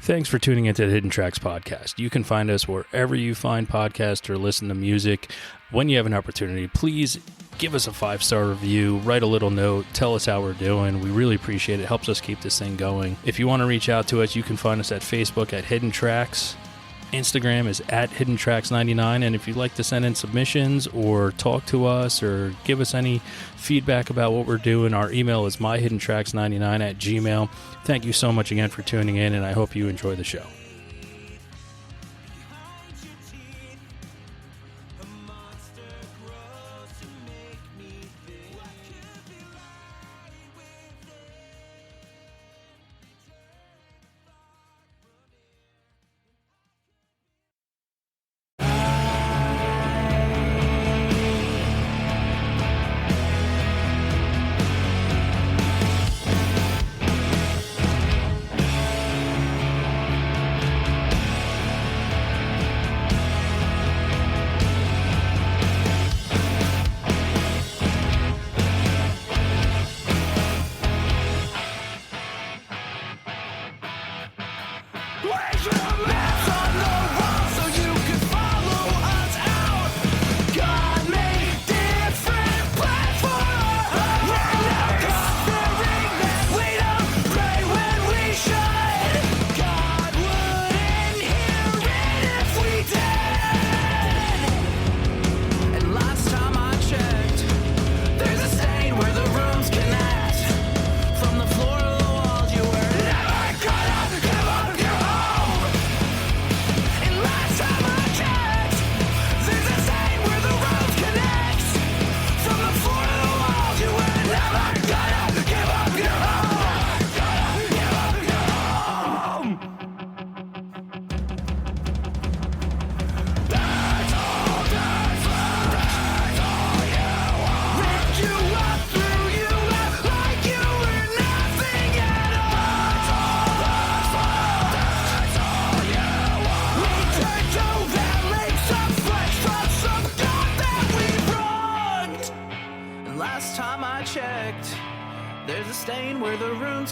Thanks for tuning into the Hidden Tracks podcast. You can find us wherever you find podcasts or listen to music. When you have an opportunity, please give us a 5-star review, write a little note, tell us how we're doing. We really appreciate it. It helps us keep this thing going. If you want to reach out to us, you can find us at Facebook at Hidden Tracks. Instagram is at HiddenTracks99, and if you'd like to send in submissions or talk to us or give us any feedback about what we're doing, our email is myhiddentracks99@gmail.com. Thank you so much again for tuning in, and I hope you enjoy the show.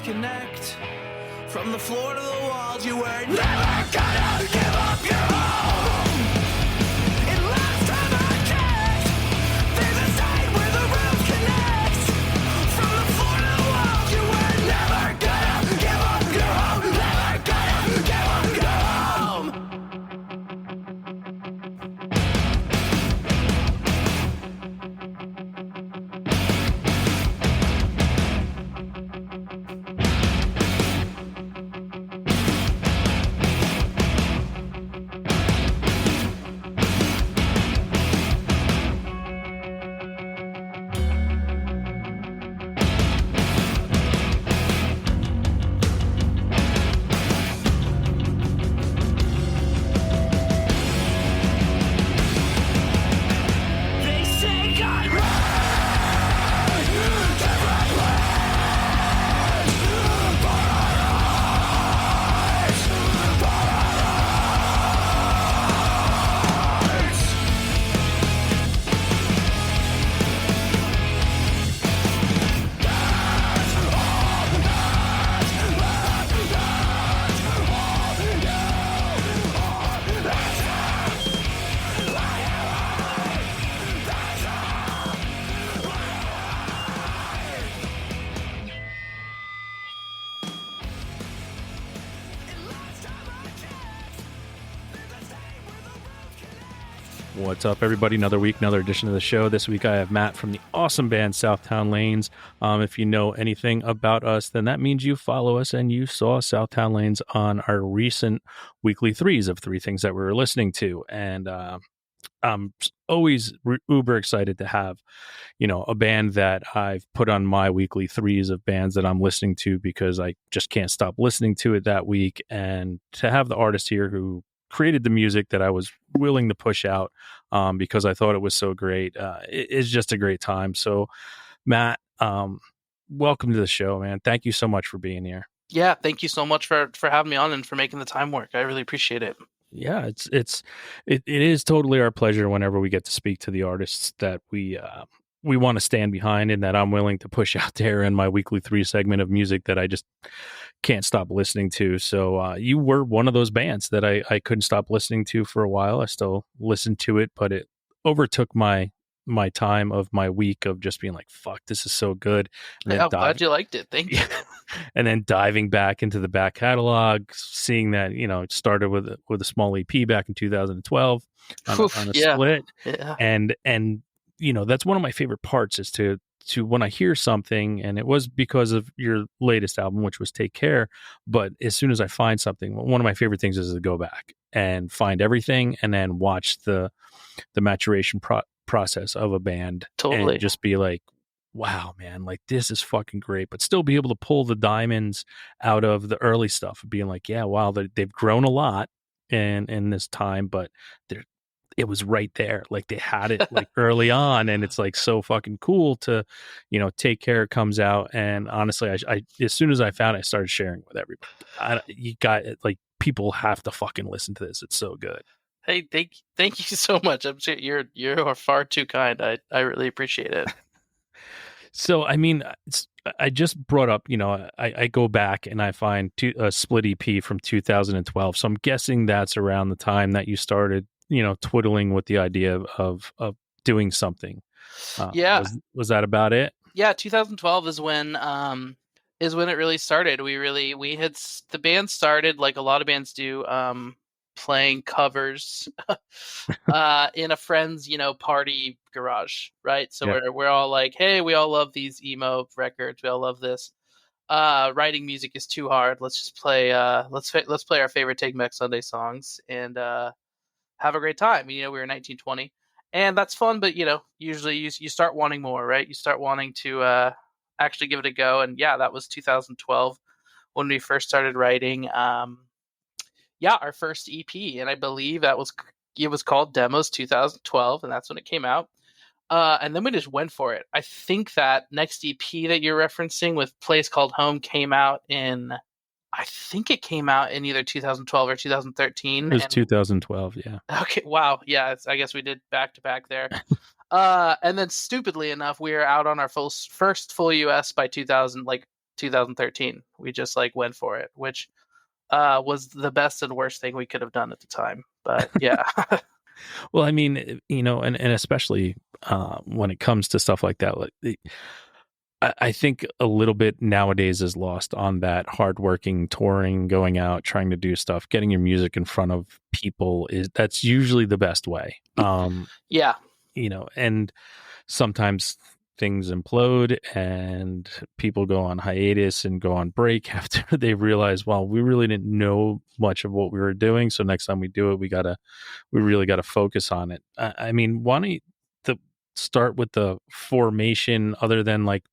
Connect from the floor to the walls. You were never gonna give up your home. And last time I checked, there's a sign where the rooms connect from the floor to the walls. You were never gonna give up your home. Never gonna give up your home. What's up, everybody? Another week, another edition of the show. This week I have Matt from the awesome band Southtowne Lanes. If you know anything about us, then that means you follow us and you saw Southtowne Lanes on our recent weekly threes of 3 things that we were listening to. And I'm always uber excited to have, a band that I've put on my weekly threes of bands that I'm listening to because I just can't stop listening to it that week. And to have the artist here who created the music that I was willing to push out because I thought it was so great. It's just a great time. So, Matt, welcome to the show, man. Thank you so much for being here. Yeah, thank you so much for having me on and for making the time work. I really appreciate it. Yeah, it is totally our pleasure whenever we get to speak to the artists that we we want to stand behind and that I'm willing to push out there in my weekly 3 segment of music that I just can't stop listening to. So you were one of those bands that I couldn't stop listening to for a while. I still listen to it, but it overtook my time of my week of just being like, fuck, this is so good. And Yeah, then I'm glad you liked it. Thank you. and then diving back into the back catalog, seeing that, it started with a small EP back in 2012 on Oof, on a yeah. split. Yeah. And that's one of my favorite parts is to when I hear something, and it was because of your latest album, which was Take Care. But as soon as I find something, one of my favorite things is to go back and find everything and then watch the maturation process of a band Totally. and just be like, wow, man, like this is fucking great, but still be able to pull the diamonds out of the early stuff, being like, yeah, wow, they've grown a lot in this time, but it was right there. Like they had it like early on, and it's like so fucking cool to, Take Care comes out, and honestly, I as soon as I found it, I started sharing with everybody. You got like people have to fucking listen to this. It's so good. Hey, thank you so much. I'm sure you're far too kind. I really appreciate it. So, I mean, I just brought up, I go back and I find a split EP from 2012. So I'm guessing that's around the time that you started, twiddling with the idea of doing something. Yeah. Was that about it? Yeah, 2012 is when it really started. The band started like a lot of bands do, playing covers in a friend's, party garage, right? So Yeah. we're all like, hey, we all love these emo records. We all love this. Writing music is too hard. Let's just play let's play our favorite Take Back Sunday songs and have a great time. We were 1920. And that's fun, but usually you start wanting more, right? You start wanting to actually give it a go. And yeah, that was 2012 when we first started writing. Our first EP, and I believe it was called Demos 2012, and that's when it came out. And then we just went for it. I think that next EP that you're referencing with Place Called Home came out in, I think it came out in either 2012 or 2013. It was 2012. Yeah. Okay. Wow. Yeah. I guess we did back to back there. And then stupidly enough, we were out on our first full US by 2013. We just like went for it, which was the best and worst thing we could have done at the time. But yeah. Well, I mean, and especially when it comes to stuff like that, like I think a little bit nowadays is lost on that hardworking touring, going out, trying to do stuff, getting your music in front of people that's usually the best way. Yeah. And sometimes things implode and people go on hiatus and go on break after they realize, well, we really didn't know much of what we were doing. So next time we do it, we really got to focus on it. I mean, why don't you start with the formation other than like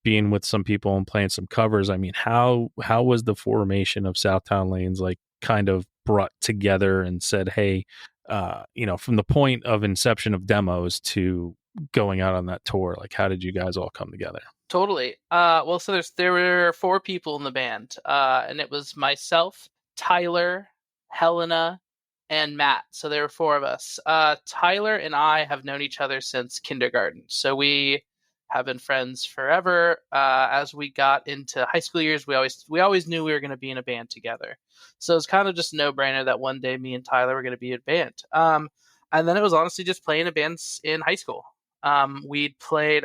being with some people and playing some covers? I mean, how was the formation of Southtowne Lanes like kind of brought together and said, hey, from the point of inception of demos to going out on that tour, like how did you guys all come together? Totally. Well, so there were 4 people in the band, and it was myself, Tyler, Helena, and Matt. So there were 4 of us. Tyler and I have known each other since kindergarten, so we have been friends forever. As we got into high school years, we always knew we were going to be in a band together. So it's kind of just a no-brainer that one day me and Tyler were going to be in a band. And then it was honestly just playing in bands in high school. I played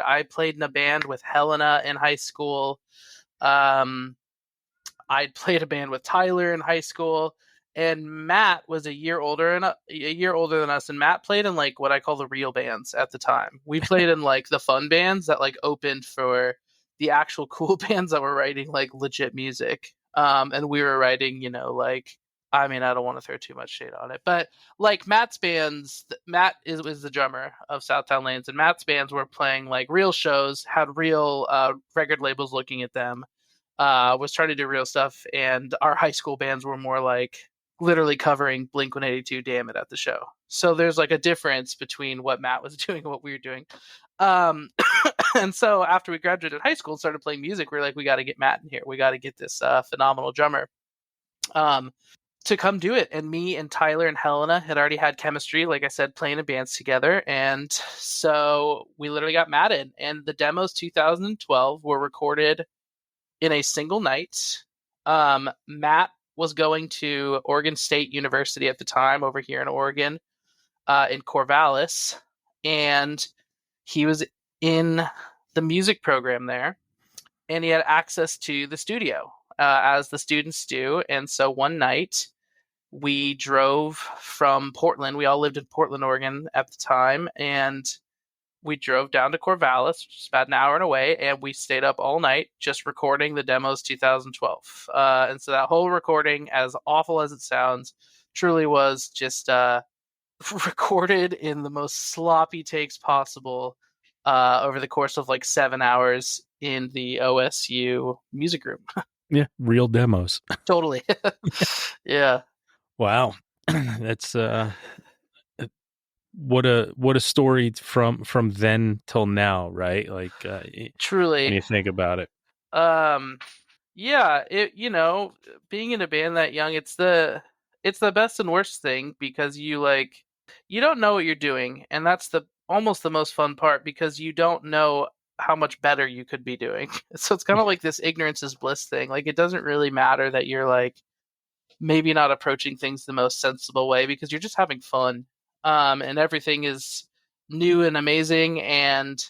in a band with Helena in high school. I played a band with Tyler in high school, and Matt was a year older than us. And Matt played in like what I call the real bands at the time. We played in like the fun bands that like opened for the actual cool bands that were writing like legit music. And we were writing, I mean, I don't want to throw too much shade on it, but like Matt's bands, Matt was the drummer of Southtowne Lanes, and Matt's bands were playing like real shows, had real record labels looking at them, was trying to do real stuff, and our high school bands were more like literally covering Blink-182 Damn It at the show. So there's like a difference between what Matt was doing and what we were doing. And so after we graduated high school and started playing music, we were like, we got to get Matt in here. We got to get this phenomenal drummer. to come do it. And me and Tyler and Helena had already had chemistry, like I said, playing in bands together. And so we literally got mad in. And the demos 2012 were recorded in a single night. Matt was going to Oregon State University at the time over here in Oregon, in Corvallis. And he was in the music program there. And he had access to the studio, as the students do. And so one night, we drove from Portland. We all lived in Portland, Oregon at the time, and we drove down to Corvallis, which is about an hour away, and we stayed up all night just recording the demos 2012. And so that whole recording, as awful as it sounds, truly was just recorded in the most sloppy takes possible over the course of like 7 hours in the OSU music room. Yeah, real demos. Totally. Yeah. Wow. That's what a story from then till now, right? Like when Truly. you think about it. Yeah, being in a band that young, it's the best and worst thing, because you don't know what you're doing, and that's the almost the most fun part, because you don't know how much better you could be doing. So it's kind of like this ignorance is bliss thing. Like, it doesn't really matter that you're like maybe not approaching things the most sensible way, because you're just having fun. And everything is new and amazing. And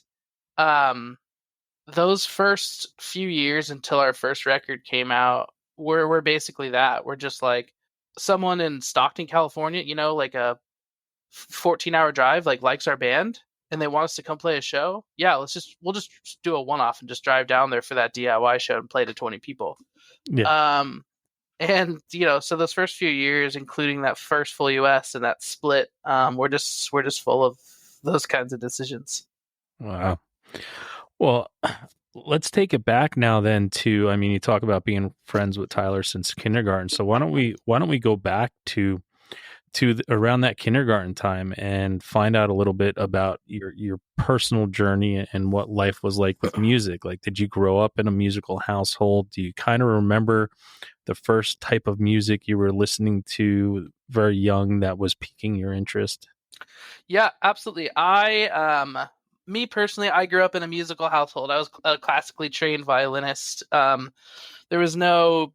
those first few years until our first record came out, we're basically that. We're just like someone in Stockton, California, like a 14-hour drive, like likes our band and they want us to come play a show. Yeah, we'll just do a one-off and just drive down there for that DIY show and play to 20 people. Yeah. And so those first few years, including that first full US and that split, we're just full of those kinds of decisions. Wow. Well, let's take it back now then to, I mean, you talk about being friends with Tyler since kindergarten. So why don't we go back to around that kindergarten time and find out a little bit about your personal journey and what life was like with music. Like, did you grow up in a musical household? Do you kind of remember the first type of music you were listening to very young that was piquing your interest? Yeah, absolutely. Me personally, I grew up in a musical household. I was a classically trained violinist. There was no,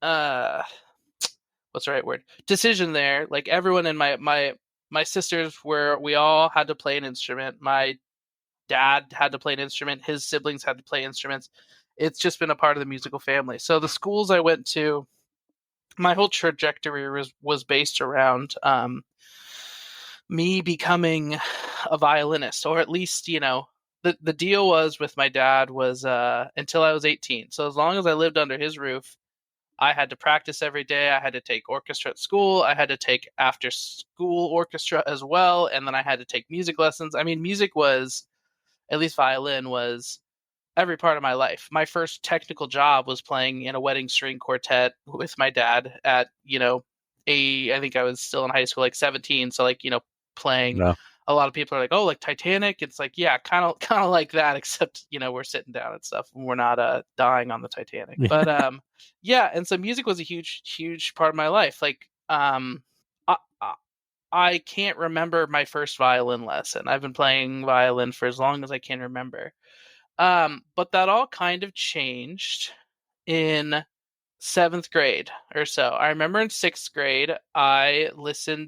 what's the right word? Decision there. Like, everyone in my sisters we all had to play an instrument. My dad had to play an instrument. His siblings had to play instruments. It's just been a part of the musical family. So the schools I went to, my whole trajectory was based around me becoming a violinist, or at least, the deal was with my dad was until I was 18. So as long as I lived under his roof, I had to practice every day. I had to take orchestra at school. I had to take after school orchestra as well. And then I had to take music lessons. I mean, music was, at least violin was, every part of my life. My first technical job was playing in a wedding string quartet with my dad at, I think I was still in high school, like 17. So like, playing, No. a lot of people are like, oh, like Titanic. It's like, yeah, kind of like that, except, we're sitting down and stuff and we're not dying on the Titanic. But yeah. And so music was a huge part of my life. Like, I can't remember my first violin lesson. I've been playing violin for as long as I can remember. But that all kind of changed in 7th grade or so. I remember in 6th grade, I would listen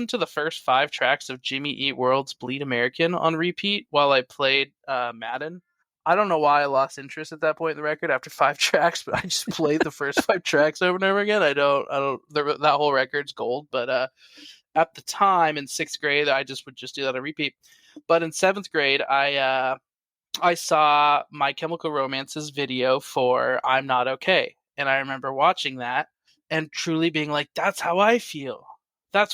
to the first 5 tracks of Jimmy Eat World's Bleed American on repeat while I played Madden. I don't know why I lost interest at that point in the record after 5 tracks, but I just played the first 5 tracks over and over again. That whole record's gold, but at the time in 6th grade, I would just do that on repeat. But in 7th grade, I saw My Chemical Romance's video for I'm Not Okay. And I remember watching that and truly being like, that's how I feel. I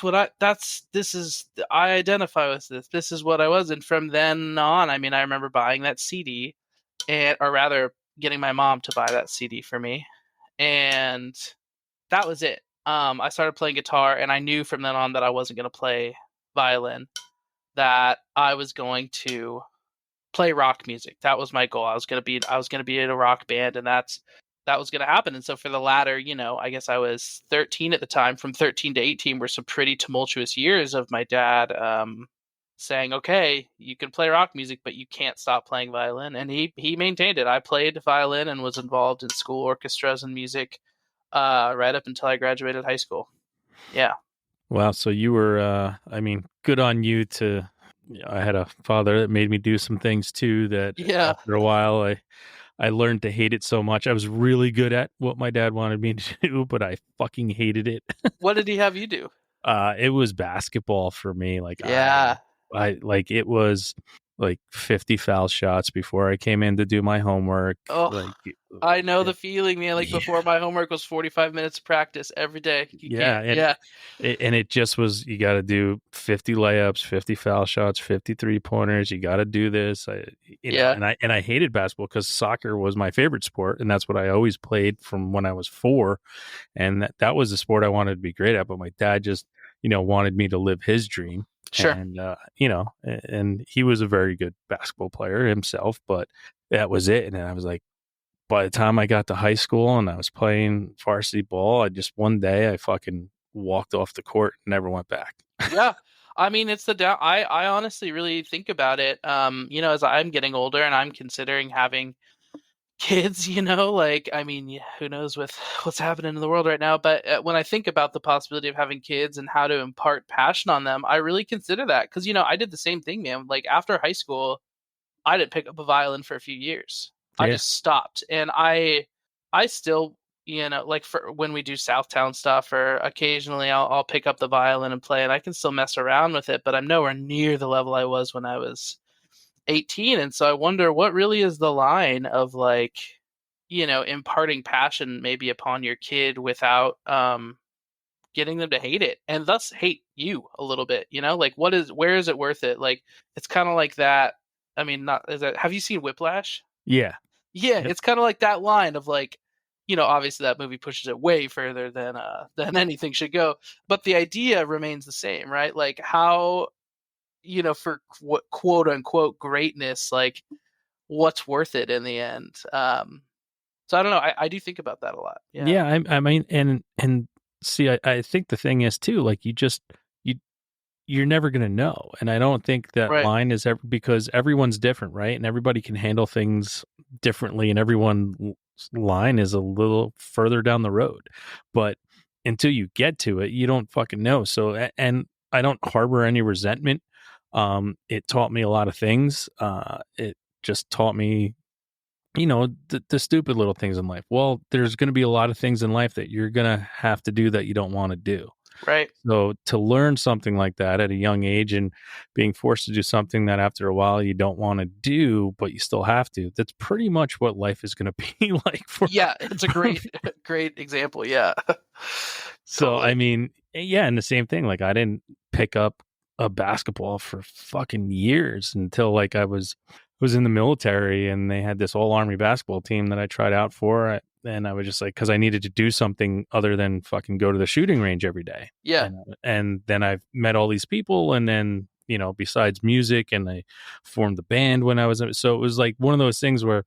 identify with this. This is what I was. And from then on, I mean, I remember buying that CD, or rather getting my mom to buy that CD for me. And that was it. I started playing guitar, and I knew from then on that I wasn't going to play violin, that I was going to play rock music. That was my goal. I was going to be in a rock band, and that's that was going to happen. And so for the latter, I guess I was 13 at the time. From 13 to 18 were some pretty tumultuous years of my dad saying, okay, you can play rock music, but you can't stop playing violin. And he maintained it. I played violin and was involved in school orchestras and music right up until I graduated high school. Yeah. Wow. So you were, I mean, good on you I had a father that made me do some things too that Yeah. after a while I learned to hate it so much. I was really good at what my dad wanted me to do, but I fucking hated it. What did he have you do? It was basketball for me. Like Yeah. I like it was like 50 foul shots before I came in to do my homework. Oh, Like I know the feeling, man. Like yeah. before my homework was 45 minutes of practice every day. You can't. Yeah. And it just was, you got to do 50 layups, 50 foul shots, 50 3-pointers. You got to do this. And I hated basketball because soccer was my favorite sport, and that's what I always played from when I was 4, and that was the sport I wanted to be great at. But my dad just wanted me to live his dream. Sure. And and he was a very good basketball player himself, but that was it. And then I was like, by the time I got to high school and I was playing varsity ball, one day I fucking walked off the court and never went back. Yeah. I mean, it's I honestly really think about it. As I'm getting older and I'm considering having kids, like, I mean, who knows with what's happening in the world right now. But when I think about the possibility of having kids and how to impart passion on them, I really consider that. Because, I did the same thing, man. Like after high school, I didn't pick up a violin for a few years. I just stopped. And I still, like for when we do Southtowne stuff, or occasionally I'll pick up the violin and play, and I can still mess around with it, but I'm nowhere near the level I was when I was 18. And so I wonder what really is the line of like, imparting passion maybe upon your kid without getting them to hate it and thus hate you a little bit, like where is it worth it? Like it's kind of like that. I mean, have you seen Whiplash? Yeah. Yeah, it's kind of like that line of like, obviously that movie pushes it way further than anything should go, but the idea remains the same, right? Like how, for what quote unquote greatness, like what's worth it in the end. So I don't know. I do think about that a lot. Yeah. I mean, and see, I think the thing is too, like you're never going to know. And I don't think that line is ever, because everyone's different, right? And everybody can handle things differently, and everyone's line is a little further down the road. But until you get to it, you don't fucking know. So, and I don't harbor any resentment. It taught me a lot of things. It just taught me, the stupid little things in life. Well, there's going to be a lot of things in life that you're going to have to do that you don't want to do. Right. So to learn something like that at a young age and being forced to do something that after a while you don't want to do, but you still have to, that's pretty much what life is going to be like for. Yeah. It's a great example. Yeah. So, Totally. I mean, yeah. And the same thing, like I didn't pick up a basketball for fucking years until like I was in the military, and they had this all army basketball team that I tried out for. And I was just like, because I needed to do something other than fucking go to the shooting range every day. Yeah. And then I've met all these people, and then, besides music, and I formed the band when I was, so it was like one of those things where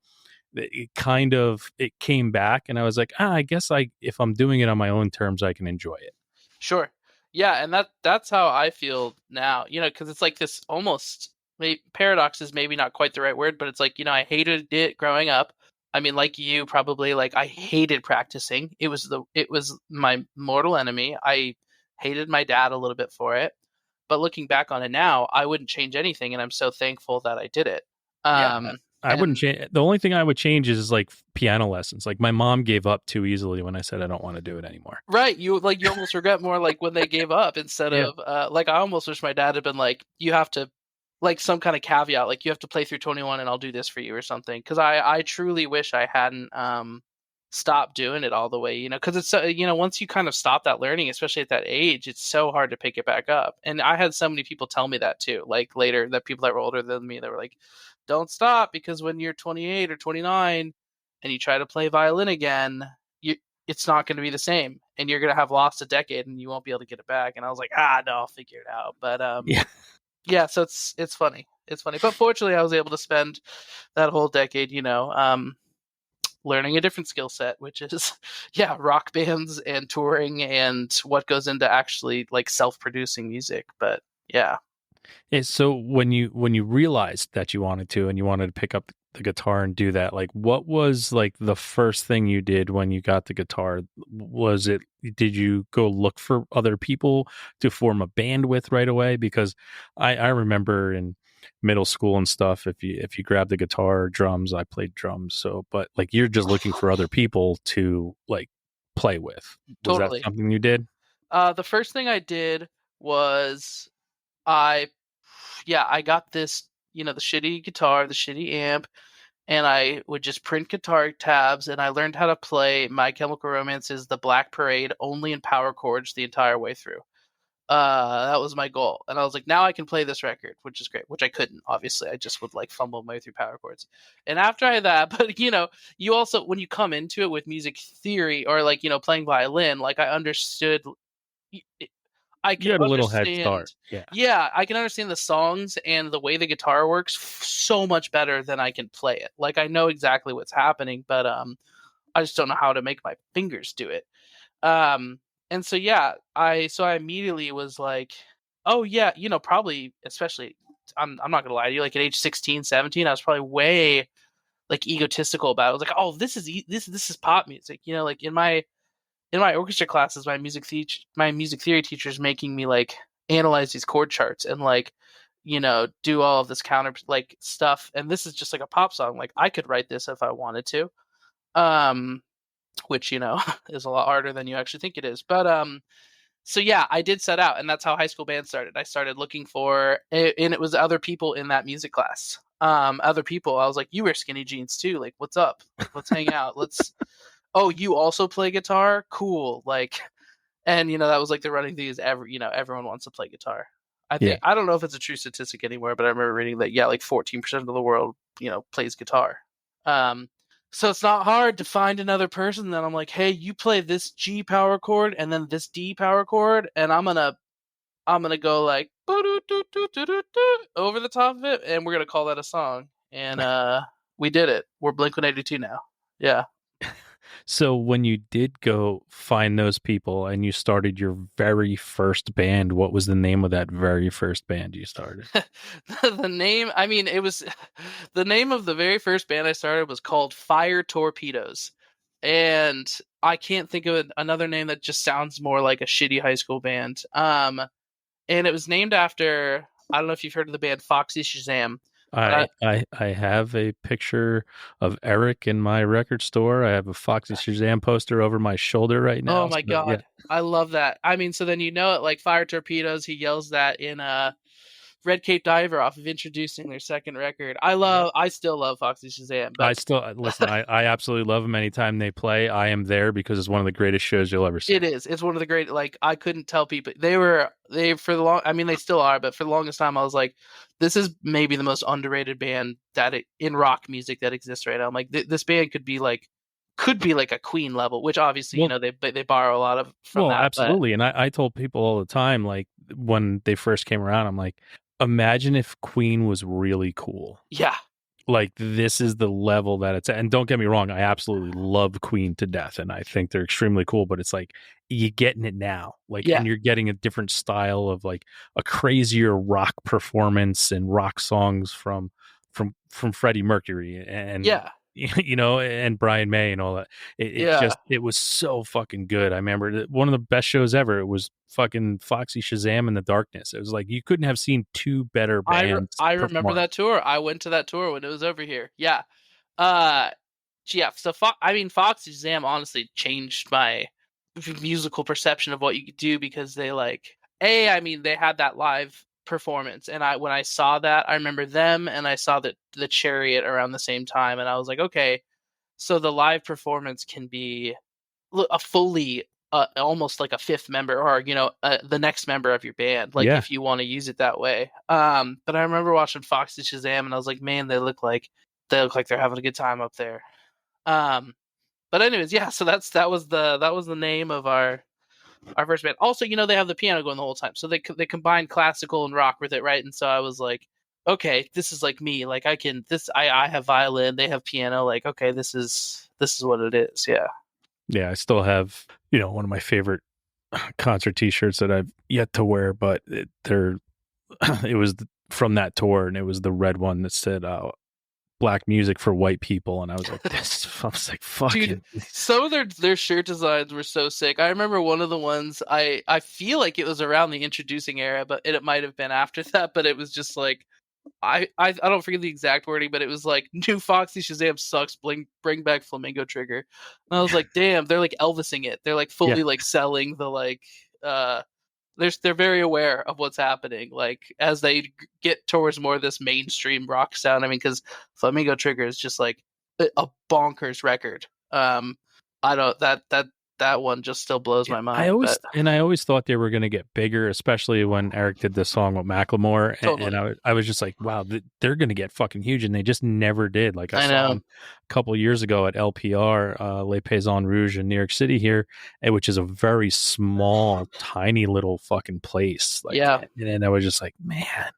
it came back, and I was like, I guess if I'm doing it on my own terms, I can enjoy it. Sure. Yeah. And that's how I feel now, because it's like this almost paradox is maybe not quite the right word, but it's like, I hated it growing up. I mean, like you probably, like I hated practicing. It was my mortal enemy. I hated my dad a little bit for it, but looking back on it now, I wouldn't change anything. And I'm so thankful that I did it. I wouldn't change. The only thing I would change is like piano lessons. Like my mom gave up too easily when I said I don't want to do it anymore. Right. You almost regret more like when they gave up instead of like, I almost wish my dad had been like, you have to, like some kind of caveat, like you have to play through 21 and I'll do this for you or something. Cause I truly wish I hadn't stopped doing it all the way, cause it's, once you kind of stop that learning, especially at that age, it's so hard to pick it back up. And I had so many people tell me that too, like later, that people that were older than me, they were like, don't stop, because when you're 28 or 29 and you try to play violin again, it's not going to be the same, and you're going to have lost a decade and you won't be able to get it back. And I was like, no, I'll figure it out. But yeah, so it's funny. It's funny. But fortunately I was able to spend that whole decade, learning a different skill set, which is yeah, rock bands and touring and what goes into actually like self-producing music. But yeah. So when you realized that you wanted to and you wanted to pick up the guitar and do that, like what was like the first thing you did when you got the guitar? Was it did you go look for other people to form a band with right away? Because I remember in middle school and stuff, if you grab the guitar or drums, I played drums, so but like you're just looking for other people to like play with. Was that Totally. something you did? The first thing I did was I I got this, the shitty guitar, the shitty amp, and I would just print guitar tabs, and I learned how to play My Chemical Romance's The Black Parade only in power chords the entire way through. That was my goal, and I was like, now I can play this record, which is great. Which I couldn't, obviously. I just would like fumble my way through power chords. And after I had that, but you also when you come into it with music theory or like playing violin, like I understood I You can had a little head understand. start. Yeah. Yeah, I can understand the songs and the way the guitar works so much better than I can play it. Like I know exactly what's happening, but I just don't know how to make my fingers do it. And so yeah, I immediately was like, oh yeah, probably especially I'm not gonna lie to you, like at age 16, 17, I was probably way like egotistical about it. I was like, oh, this is pop music, like in my orchestra classes, my music theory teacher is making me like analyze these chord charts and like, do all of this counter like stuff. And this is just like a pop song. Like I could write this if I wanted to, um, which is a lot harder than you actually think it is. But so yeah, I did set out, and that's how high school band started. I started looking for, and it was other people in that music class. Other people. I was like, you wear skinny jeans too. Like, what's up? Like, let's hang out. Let's oh, you also play guitar? Cool. Like, and that was like the running thing is everyone wants to play guitar. Yeah. I don't know if it's a true statistic anymore, but I remember reading that yeah, like 14% of the world, plays guitar. Um, so it's not hard to find another person that I'm like, hey, you play this G power chord and then this D power chord, and I'm gonna go like over the top of it, and we're gonna call that a song. And we did it. We're Blink-182 now. Yeah. So when you did go find those people and you started your very first band, what was the name of that very first band you started? The name, I mean, it was the name of the very first band I started was called Fire Torpedoes. And I can't think of another name that just sounds more like a shitty high school band. And it was named after, I don't know if you've heard of the band Foxy Shazam. I have a picture of Eric in my record store. I have a Foxy Shazam poster over my shoulder right now. Oh my So, god. yeah. I love that. I mean, so then it, like Fire Torpedoes, he yells that in Red Cape Diver off of introducing their second record. I still love Foxy Shazam, I but still listen. I absolutely love them. Anytime they play, I am there because it's one of the greatest shows you'll ever see. it is. It's one of the great. Like I couldn't tell people they for the long. I mean, they still are, but for the longest time, I was like, this is maybe the most underrated band in rock music that exists right now. I'm like, this band could be like a Queen level, which obviously Well, they borrow a lot of from well, that. absolutely. And I told people all the time, like when they first came around, I'm like, imagine if Queen was really cool. But yeah, Like this is the level that it's at. And don't get me wrong, I absolutely love Queen to death and I think they're extremely cool, but it's like you're getting it now. Like yeah, and you're getting a different style of like a crazier rock performance and rock songs from Freddie Mercury and yeah, and Brian May and all that. yeah. It was so fucking good. I remember one of the best shows ever. It was fucking Foxy Shazam in the Darkness. It was like you couldn't have seen two better bands I remember perform. that tour. I went to that tour when it was over here. Yeah. Uh yeah, so I mean Fox Exam honestly changed my musical perception of what you could do because they I mean they had that live performance and when I saw that I remember them and I saw the Chariot around the same time and I was like, okay, so the live performance can be a fully almost like a fifth member or the next member of your band, like Yeah. if you want to use it that way. But I remember watching Foxy Shazam and I was like, man, they look like they're having a good time up there. But anyways, yeah, so that was the name of our first band. Also, they have the piano going the whole time, so they combine classical and rock with it, right? And so I was like, okay, this is like me. Like I have violin, they have piano. Like okay, this is this is what it is. Yeah. Yeah, I still have, you know, one of my favorite concert T-shirts that I've yet to wear, but it was from that tour, and it was the red one that said "Black music for white people," and I was like, "This." I was like, "Fucking." Dude, some of their shirt designs were so sick. I remember one of the ones I feel like it was around the introducing era, but it might have been after that. But it was just like I don't forget the exact wording, but it was like new Foxy Shazam sucks. Bring back Flamingo Trigger. And I was like, damn, they're like Elvising it. They're like fully Yeah. like selling the like they're very aware of what's happening, like as they get towards more of this mainstream rock sound. I mean, because Flamingo Trigger is just like a bonkers record. I don't that one just still blows my I mind. always But I always thought they were going to get bigger, especially when Eric did this song with Macklemore, and totally, I was just like, wow, they're going to get fucking huge, and they just never did. Like I I saw know. them a couple years ago at LPR, Les Paysans Rouge in New York City here, which is a very small, tiny little fucking place. Like, Yeah, and I was just like, man,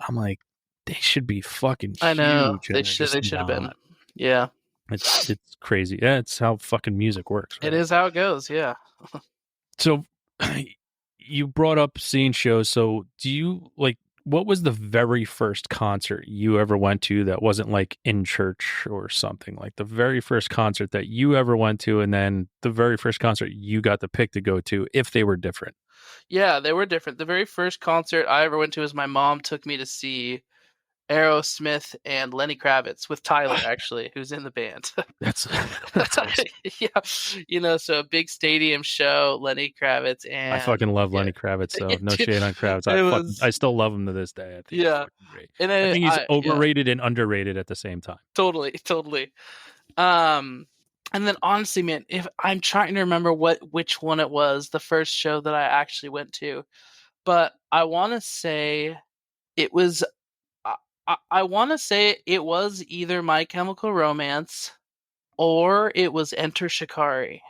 I'm like, they should be fucking I know. huge, and they're just They should have been. not. Yeah, It's crazy. Yeah, it's how fucking music works, it right? is how it goes. Yeah. So you brought up seeing shows. So do you like what was the very first concert you ever went to that wasn't like in church or something? Like the very first concert that you ever went to, and then the very first concert you got the pick to go to, if they were different. Yeah, they were different. The very first concert I ever went to was my mom took me to see Aerosmith and Lenny Kravitz with Tyler, actually, who's in the band. That's that's awesome. Yeah, so a big stadium show, Lenny Kravitz, I and fucking love yeah, Lenny Kravitz, so no it shade on Kravitz. was I still love him to this day. I think he's yeah, fucking great. and I think he's yeah, overrated and underrated at the same time. totally. And then honestly, man, if I'm trying to remember which one it was, the first show that I actually went to, but I want to say it was. I want to say it was either My Chemical Romance or it was Enter Shikari.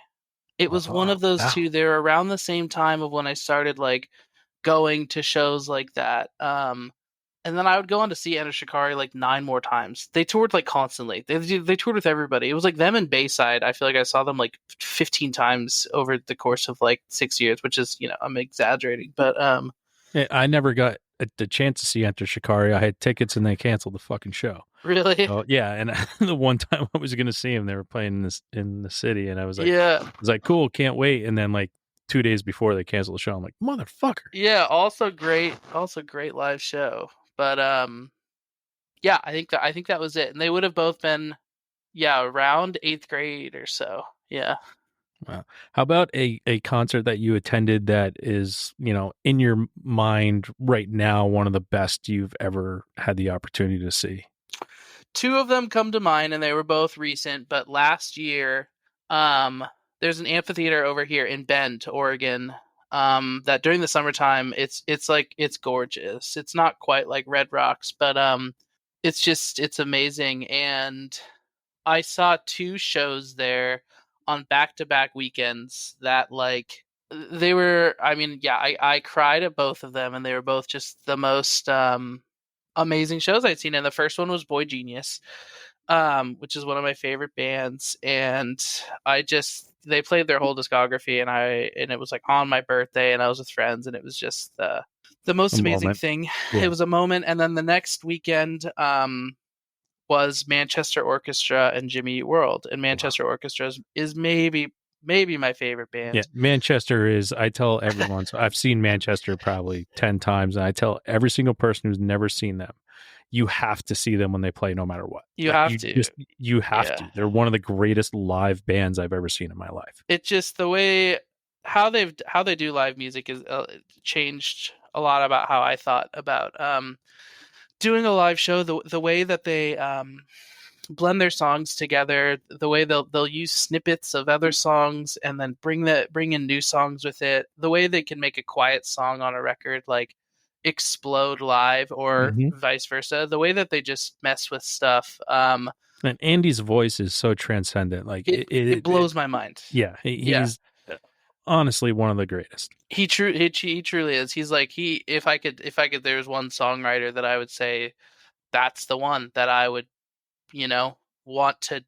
It was one Oh, of those wow. two. They were around the same time of when I started like going to shows like that. And then I would go on to see Enter Shikari like 9 more times. They toured like constantly. They toured with everybody. It was like them and Bayside. I feel like I saw them like 15 times over the course of like 6 years, which is, I'm exaggerating, but I never got the chance to see Enter Shikari. I had tickets and they canceled the fucking show. really, Oh yeah, and the one time I was going to see him, they were playing this in the city, and yeah. I was like, cool, can't wait. And then like 2 days before they canceled the show, I'm like, motherfucker. Yeah, also great live show. But yeah, I think that was it. And they would have both been around 8th grade or so. Yeah. Wow. How about a concert that you attended that is, you know, in your mind right now, one of the best you've ever had the opportunity to see? Two of them come to mind and they were both recent, but last year there's an amphitheater over here in Bend, Oregon. That during the summertime it's gorgeous. It's not quite like Red Rocks, but it's amazing. And I saw 2 shows there on back-to-back weekends that like they were, I mean, yeah, I cried at both of them and they were both just the most amazing shows I'd seen. And the first one was Boy Genius, which is one of my favorite bands, and they played their whole discography, and it was like on my birthday, and I was with friends, and it was just the most A amazing moment. thing. Yeah. It was a moment. And then the next weekend was Manchester Orchestra and Jimmy Eat World, and Manchester Orchestra is maybe my favorite band. Yeah, Manchester is, I tell everyone, so I've seen Manchester probably 10 times, and I tell every single person who's never seen them, you have to see them when they play no matter what. You Like, have to. you have Yeah. to. They're one of the greatest live bands I've ever seen in my life. It just the way how they do live music is changed a lot about how I thought about doing a live show. The way that they blend their songs together, the way they'll use snippets of other songs and then bring in new songs with it, the way they can make a quiet song on a record like explode live or Mhm. vice versa, the way that they just mess with stuff, And Andy's voice is so transcendent. Like it blows my mind. yeah, he's honestly one of the greatest. He truly is. He's like, if I could there's one songwriter that I would say that's the one that I would want to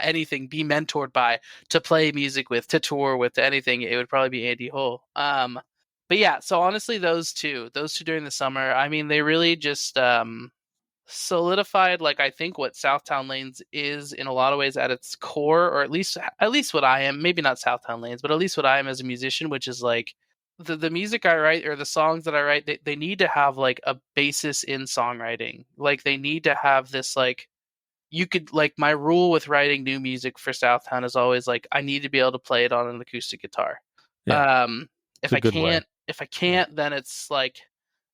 anything, be mentored by, to play music with, to tour with, to anything, it would probably be Andy Hull. But yeah, so honestly, those two during the summer, I mean, they really just solidified, like, I think what Southtowne Lanes is in a lot of ways at its core, or at least what I am, maybe not Southtowne Lanes, but at least what I am as a musician, which is like the music I write, or the songs that I write, they need to have like a basis in songwriting. Like, they need to have this, like, you could, like, my rule with writing new music for Southtowne is always like, I need to be able to play it on an acoustic guitar. Yeah, If it's a I good way. can't, then it's like,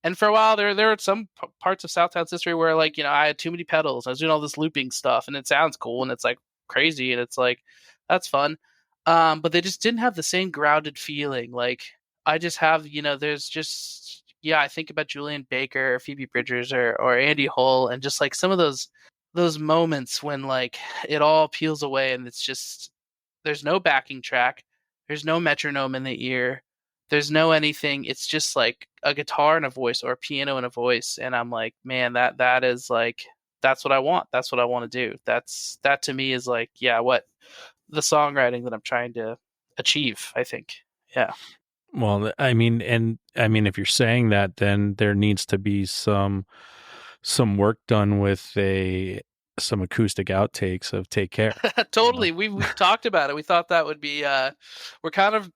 and for a while there were some parts of Southtowne's history where, like, I had too many pedals. I was doing all this looping stuff, and it sounds cool, and it's like crazy, and it's like, that's fun. But they just didn't have the same grounded feeling. Like, I just have, there's just, I think about Julian Baker or Phoebe Bridgers or Andy Hull, and just like some of those moments when, like, it all peels away and it's just, there's no backing track, there's no metronome in the ear, there's no anything. It's just like a guitar and a voice, or a piano and a voice, and I'm like, man, that is like, that's what I want. That's what I want to do. That to me is like, what the songwriting that I'm trying to achieve, I think. Yeah. Well, I mean, if you're saying that, then there needs to be some work done with some acoustic outtakes of "Take Care." Totally. We've talked about it. We thought that would be we're kind of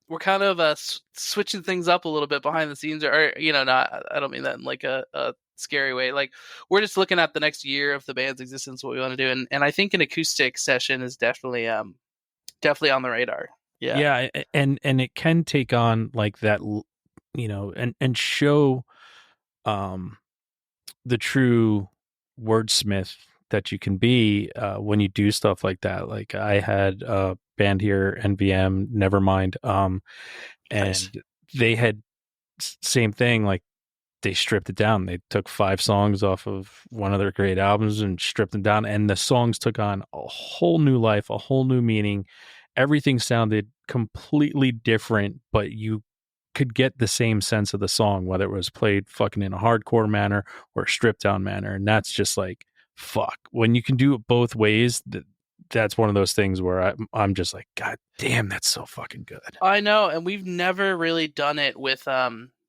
switching things up a little bit behind the scenes, or not, I don't mean that in like a scary way. Like, we're just looking at the next year of the band's existence, what we want to do, and I think an acoustic session is definitely on the radar. Yeah, and it can take on like that, and show the true wordsmith that you can be when you do stuff like that. Like, I had a band here, NVM, Nevermind, and Nice. they had same thing. Like, they stripped it down. They took 5 songs off of one of their great albums and stripped them down, and the songs took on a whole new life, a whole new meaning. Everything sounded completely different, but you could get the same sense of the song, whether it was played fucking in a hardcore manner or a stripped down manner. And that's just like, fuck, when you can do it both ways, that's one of those things where I'm just like, God damn, that's so fucking good. I know, and we've never really done it with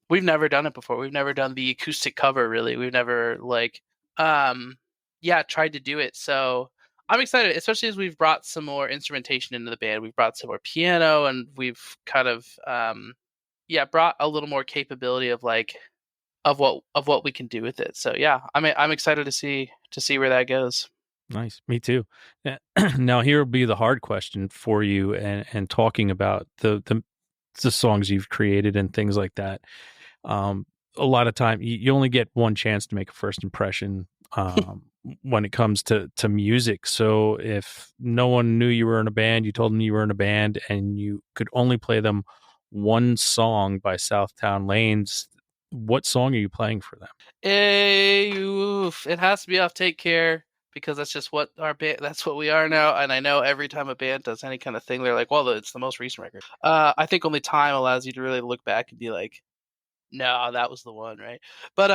we've never done it before. We've never done the acoustic cover, really. We've never, like, tried to do it. So I'm excited, especially as we've brought some more instrumentation into the band. We've brought some more piano, and we've kind of brought a little more capability of, like, of what we can do with it. So yeah, I'm excited to see where that goes. Nice. Me too. Now, here will be the hard question for you, and talking about the songs you've created and things like that. A lot of time you only get one chance to make a first impression when it comes to music. So if no one knew you were in a band, you told them you were in a band, and you could only play them one song by Southtowne Lanes, what song are you playing for them? It has to be off Take Care, because that's just what that's what we are now. And I know every time a band does any kind of thing, they're like, well, it's the most recent record. I think only time allows you to really look back and be like, no, that was the one, right? But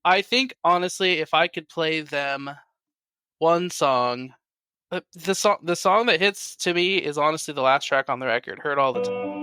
I think, honestly, if I could play them one song, the song that hits to me is honestly the last track on the record, Hurt All the Time.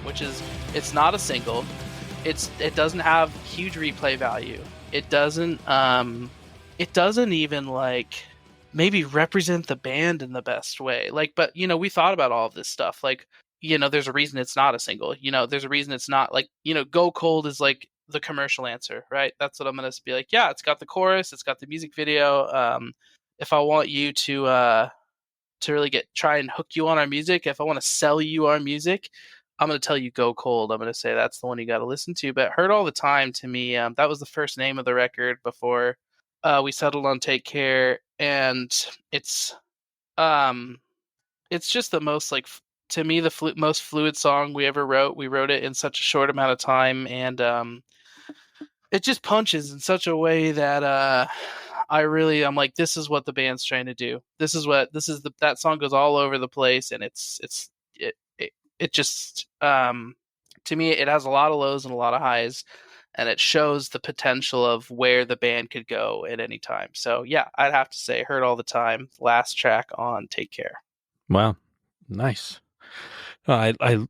which is it's not a single. It doesn't have huge replay value. It doesn't even like maybe represent the band in the best way. Like, but we thought about all of this stuff. Like, there's a reason it's not a single. There's a reason it's not like, Go Cold is like the commercial answer, right? That's what I'm gonna be like. Yeah, it's got the chorus, it's got the music video. If I want you to really try and hook you on our music, if I want to sell you our music, I'm going to tell you Go Cold. I'm going to say that's the one you got to listen to. But Heard All the Time, to me, that was the first name of the record before we settled on Take Care. And it's just the most, like, to me, the most fluid song we ever wrote. We wrote it in such a short amount of time. And it just punches in such a way that I'm like, this is what the band's trying to do. That song goes all over the place, and it just to me, it has a lot of lows and a lot of highs, and it shows the potential of where the band could go at any time. So yeah, I'd have to say Heard All the Time, last track on Take Care. Wow. Nice. I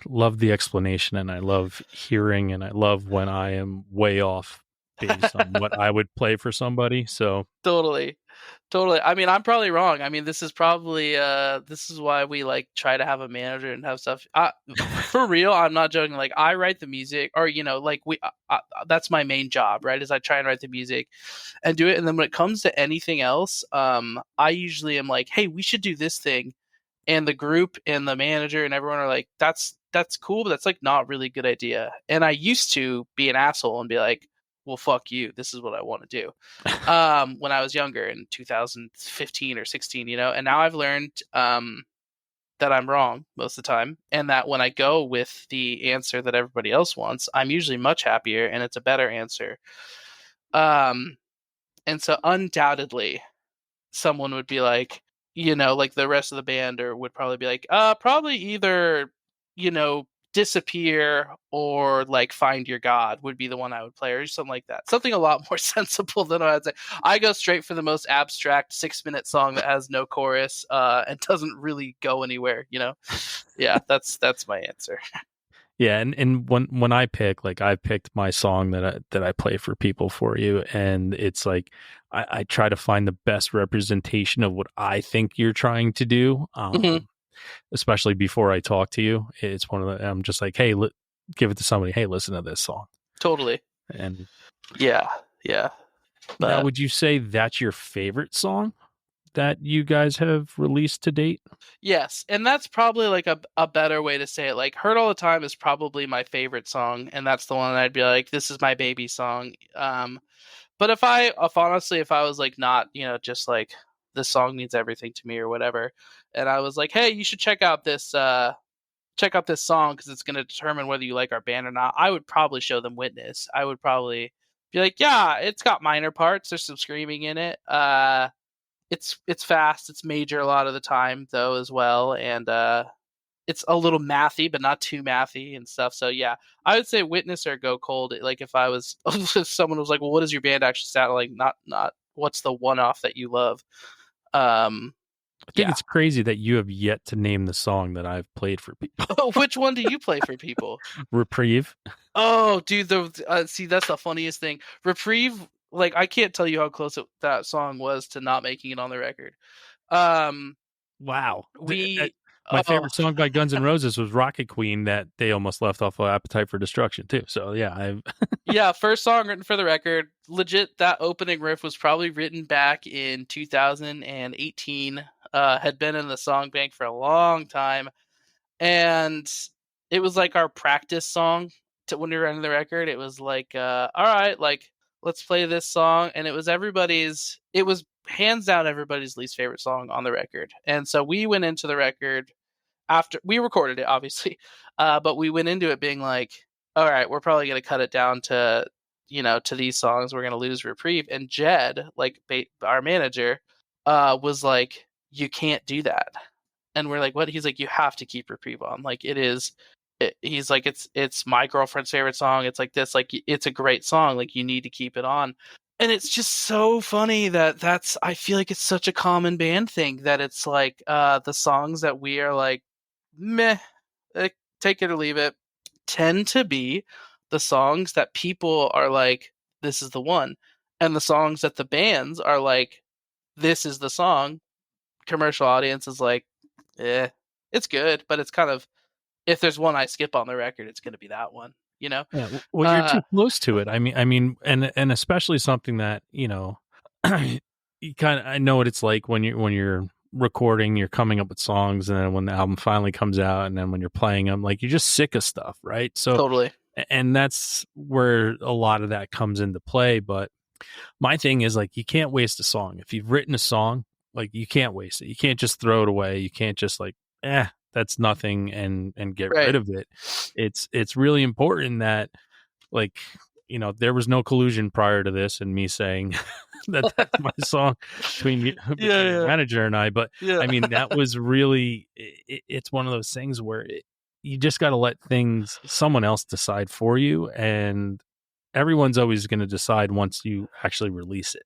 love the explanation, and I love hearing, and I love when I am way off based on what I would play for somebody. So Totally. I mean, I'm probably wrong. I mean, this is probably this is why we like try to have a manager and have stuff. For real, I'm not joking. Like, I write the music, or like that's my main job, right? Is I try and write the music and do it. And then when it comes to anything else, I usually am like, hey, we should do this thing. And the group and the manager and everyone are like, that's cool, but that's like not really a good idea. And I used to be an asshole and be like, well, fuck you. This is what I want to do. When I was younger in 2015 or 16, and now I've learned that I'm wrong most of the time. And that when I go with the answer that everybody else wants, I'm usually much happier and it's a better answer. And so undoubtedly someone would be like, like the rest of the band, or would probably be like, probably either, Disappear or like Find Your God would be the one I would play, or something like that. Something a lot more sensible than I'd say. I go straight for the most abstract 6-minute song that has no chorus and doesn't really go anywhere, Yeah, that's my answer. yeah, and when I pick, like, I picked my song that I play for people for you, and it's like I try to find the best representation of what I think you're trying to do. Mhm. Especially before I talk to you, it's one of the, I'm just like, hey, give it to somebody. Hey, listen to this song. Totally. And yeah. Now, But would you say that's your favorite song that you guys have released to date? yes, and that's probably like a better way to say it. Like, Heard All the Time is probably my favorite song, and that's the one I'd be like, this is my baby song. But if honestly, if I was like not, just like this song means everything to me or whatever, and I was like, hey, you should check out this song because it's going to determine whether you like our band or not, I would probably show them Witness. I would probably be like, yeah, it's got minor parts, there's some screaming in it. It's fast, it's major a lot of the time though as well, and it's a little mathy but not too mathy and stuff. So yeah, I would say Witness or Go Cold. Like, if I was if someone was like, well, what does your band actually sound like, not what's the one off that you love. I think it's crazy that you have yet to name the song that I've played for people. Which one do you play for people? Reprieve. Oh, dude, see, that's the funniest thing. Reprieve, like, I can't tell you how close that song was to not making it on the record. Wow. We My favorite song by Guns N' Roses was Rocket Queen, that they almost left off of Appetite for Destruction too. So yeah, yeah, first song written for the record. Legit, that opening riff was probably written back in 2018. Had been in the song bank for a long time, and it was like our practice song when we were writing the record. It was like, all right, like, let's play this song, and it was hands down everybody's least favorite song on the record. And so we went into the record after we recorded it, obviously, but we went into it being like, all right, we're probably going to cut it down to, to these songs. We're going to lose Reprieve. And Jed, like, our manager, was like, you can't do that. And we're like, what? He's like, you have to keep Reprieve on. Like, he's like, it's my girlfriend's favorite song. It's like this, like, it's a great song. Like, you need to keep it on. And it's just so funny I feel like it's such a common band thing that it's like, the songs that we are like, meh, take it or leave it, tend to be the songs that people are like, this is the one. And the songs that the bands are like, this is the song. Commercial audience is like, it's good, but it's kind of, if there's one I skip on the record, it's going to be that one, you know? Yeah, well, you're too close to it. I mean, and especially something that you kind of, I know what it's like when you're recording, you're coming up with songs, and then when the album finally comes out, and then when you're playing them, like you're just sick of stuff, right? So, Totally. and that's where a lot of that comes into play. But my thing is like, you can't waste a song. If you've written a song, like you can't waste it. You can't just throw it away. You can't just like, that's nothing, and get Right. rid of it. It's really important that, like, there was no collusion prior to this and me saying that that's my song between the manager and I. But Yeah. I mean, that was really, it's one of those things where you just got to let someone else decide for you. And everyone's always going to decide once you actually release it.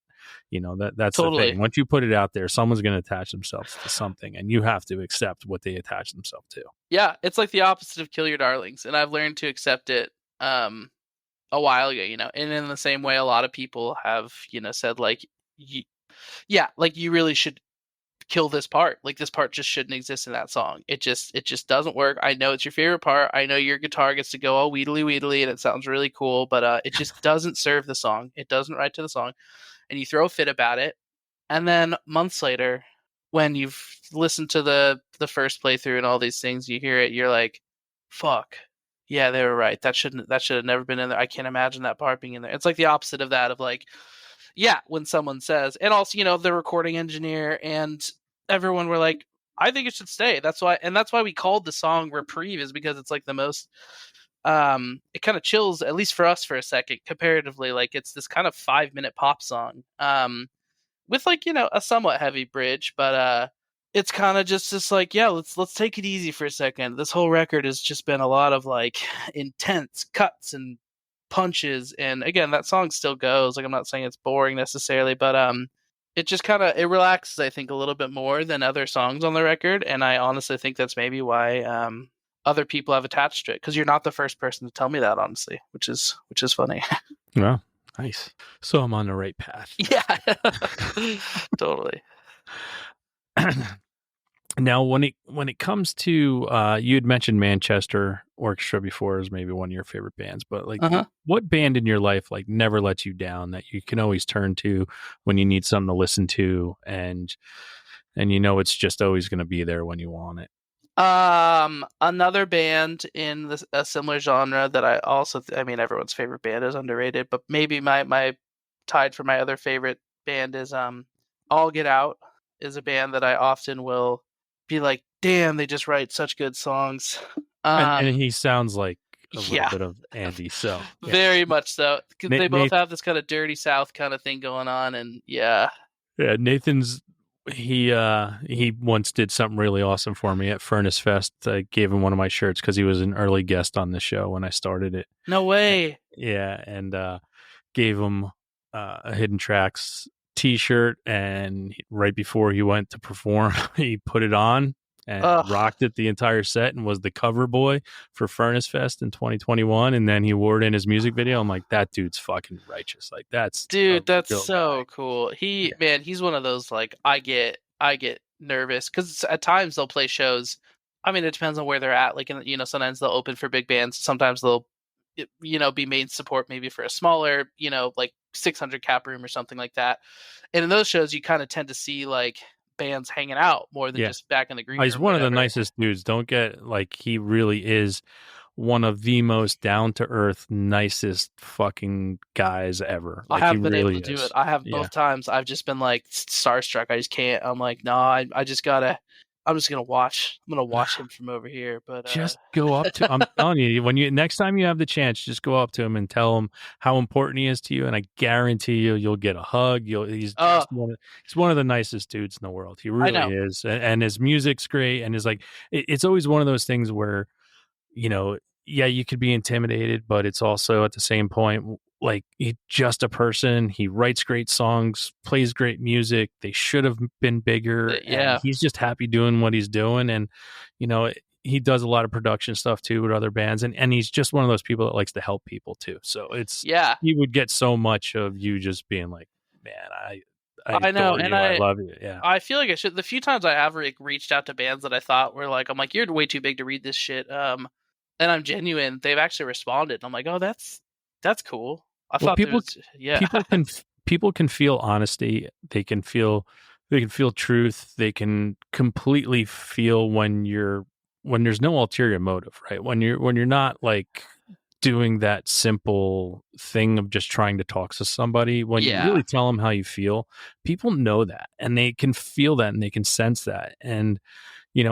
That's Totally. the thing. Once you put it out there, someone's going to attach themselves to something, and you have to accept what they attach themselves to. Yeah, it's like the opposite of Kill Your Darlings, and I've learned to accept it a while ago, and in the same way a lot of people have, said like, like you really should kill this part. Like this part just shouldn't exist in that song. It just doesn't work. I know it's your favorite part. I know your guitar gets to go all wheedly wheedly and it sounds really cool, but it just doesn't serve the song. It doesn't write to the song. And you throw a fit about it. And then months later, when you've listened to the first playthrough and all these things, you hear it, you're like, fuck. Yeah, they were right. That should have never been in there. I can't imagine that part being in there. It's like the opposite of that, of like, yeah, when someone says, and also, the recording engineer and everyone were like, I think it should stay. That's why we called the song Reprieve, is because it's like the most, it kind of chills, at least for us for a second, comparatively. Like it's this kind of 5-minute pop song, with like, a somewhat heavy bridge, but it's kind of just like, yeah, let's take it easy for a second. This whole record has just been a lot of like intense cuts and punches, and again, that song still goes. Like I'm not saying it's boring necessarily, but it just kind of, it relaxes, I think, a little bit more than other songs on the record, and I honestly think that's maybe why other people have attached to it, because you're not the first person to tell me that, honestly, which is funny. Well, nice. So I'm on the right path. Yeah. Totally. Now, when it comes to, you had mentioned Manchester Orchestra before as maybe one of your favorite bands, but like, what band in your life like never lets you down, that you can always turn to when you need something to listen to, and it's just always going to be there when you want it? Another band in a similar genre that I also, I mean, everyone's favorite band is underrated, but maybe my tied for my other favorite band is All Get Out, is a band that I often will be like, damn, they just write such good songs. And he sounds like a little bit of Andy, so very much so. They both have this kind of dirty South kind of thing going on, and Nathan's, he once did something really awesome for me at Furnace Fest. I gave him one of my shirts because he was an early guest on the show when I started it. No way. Yeah, and gave him a Hidden Tracks t-shirt, and right before he went to perform, he put it on and rocked it the entire set, and was the cover boy for Furnace Fest in 2021. And then he wore it in his music video. I'm like, that dude's fucking righteous. Like that's so cool. He's one of those, like, I get nervous because at times they'll play shows. I mean, it depends on where they're at. Like, sometimes they'll open for big bands. Sometimes they'll, be main support maybe for a smaller, like 600 cap room or something like that. And in those shows, you kind of tend to see like bands hanging out more than just back in the green room. He's one of the nicest dudes. Don't get, like, he really is one of the most down to earth, nicest fucking guys ever. Like, I haven't been able to do it. I have both times. I've just been like starstruck. I just can't. I'm like, no, I'm just gonna watch. I'm gonna watch him from over here. But just go up to. I'm telling you, next time you have the chance, just go up to him and tell him how important he is to you, and I guarantee you'll get a hug. He's one of the nicest dudes in the world. He really is, and his music's great. And is like, it's always one of those things where, you could be intimidated, but it's also at the same point, like, he's just a person. He writes great songs, plays great music. They should have been bigger. And he's just happy doing what he's doing. And, he does a lot of production stuff too with other bands, and he's just one of those people that likes to help people too. So it's Yeah, he would get so much of you just being like, man, I I know, adore and you, I love you. Yeah. I feel like I should. The few times I have reached out to bands that I thought were like, I'm like, you're way too big to read this shit. And I'm genuine. They've actually responded. I'm like, oh, that's cool. I Well, thought there was, yeah, people can feel honesty. They can feel truth. They can completely feel when there's no ulterior motive, right? When you're not like doing that simple thing of just trying to talk to somebody, when you yeah, really tell them how you feel, people know that and they can feel that and they can sense that. And you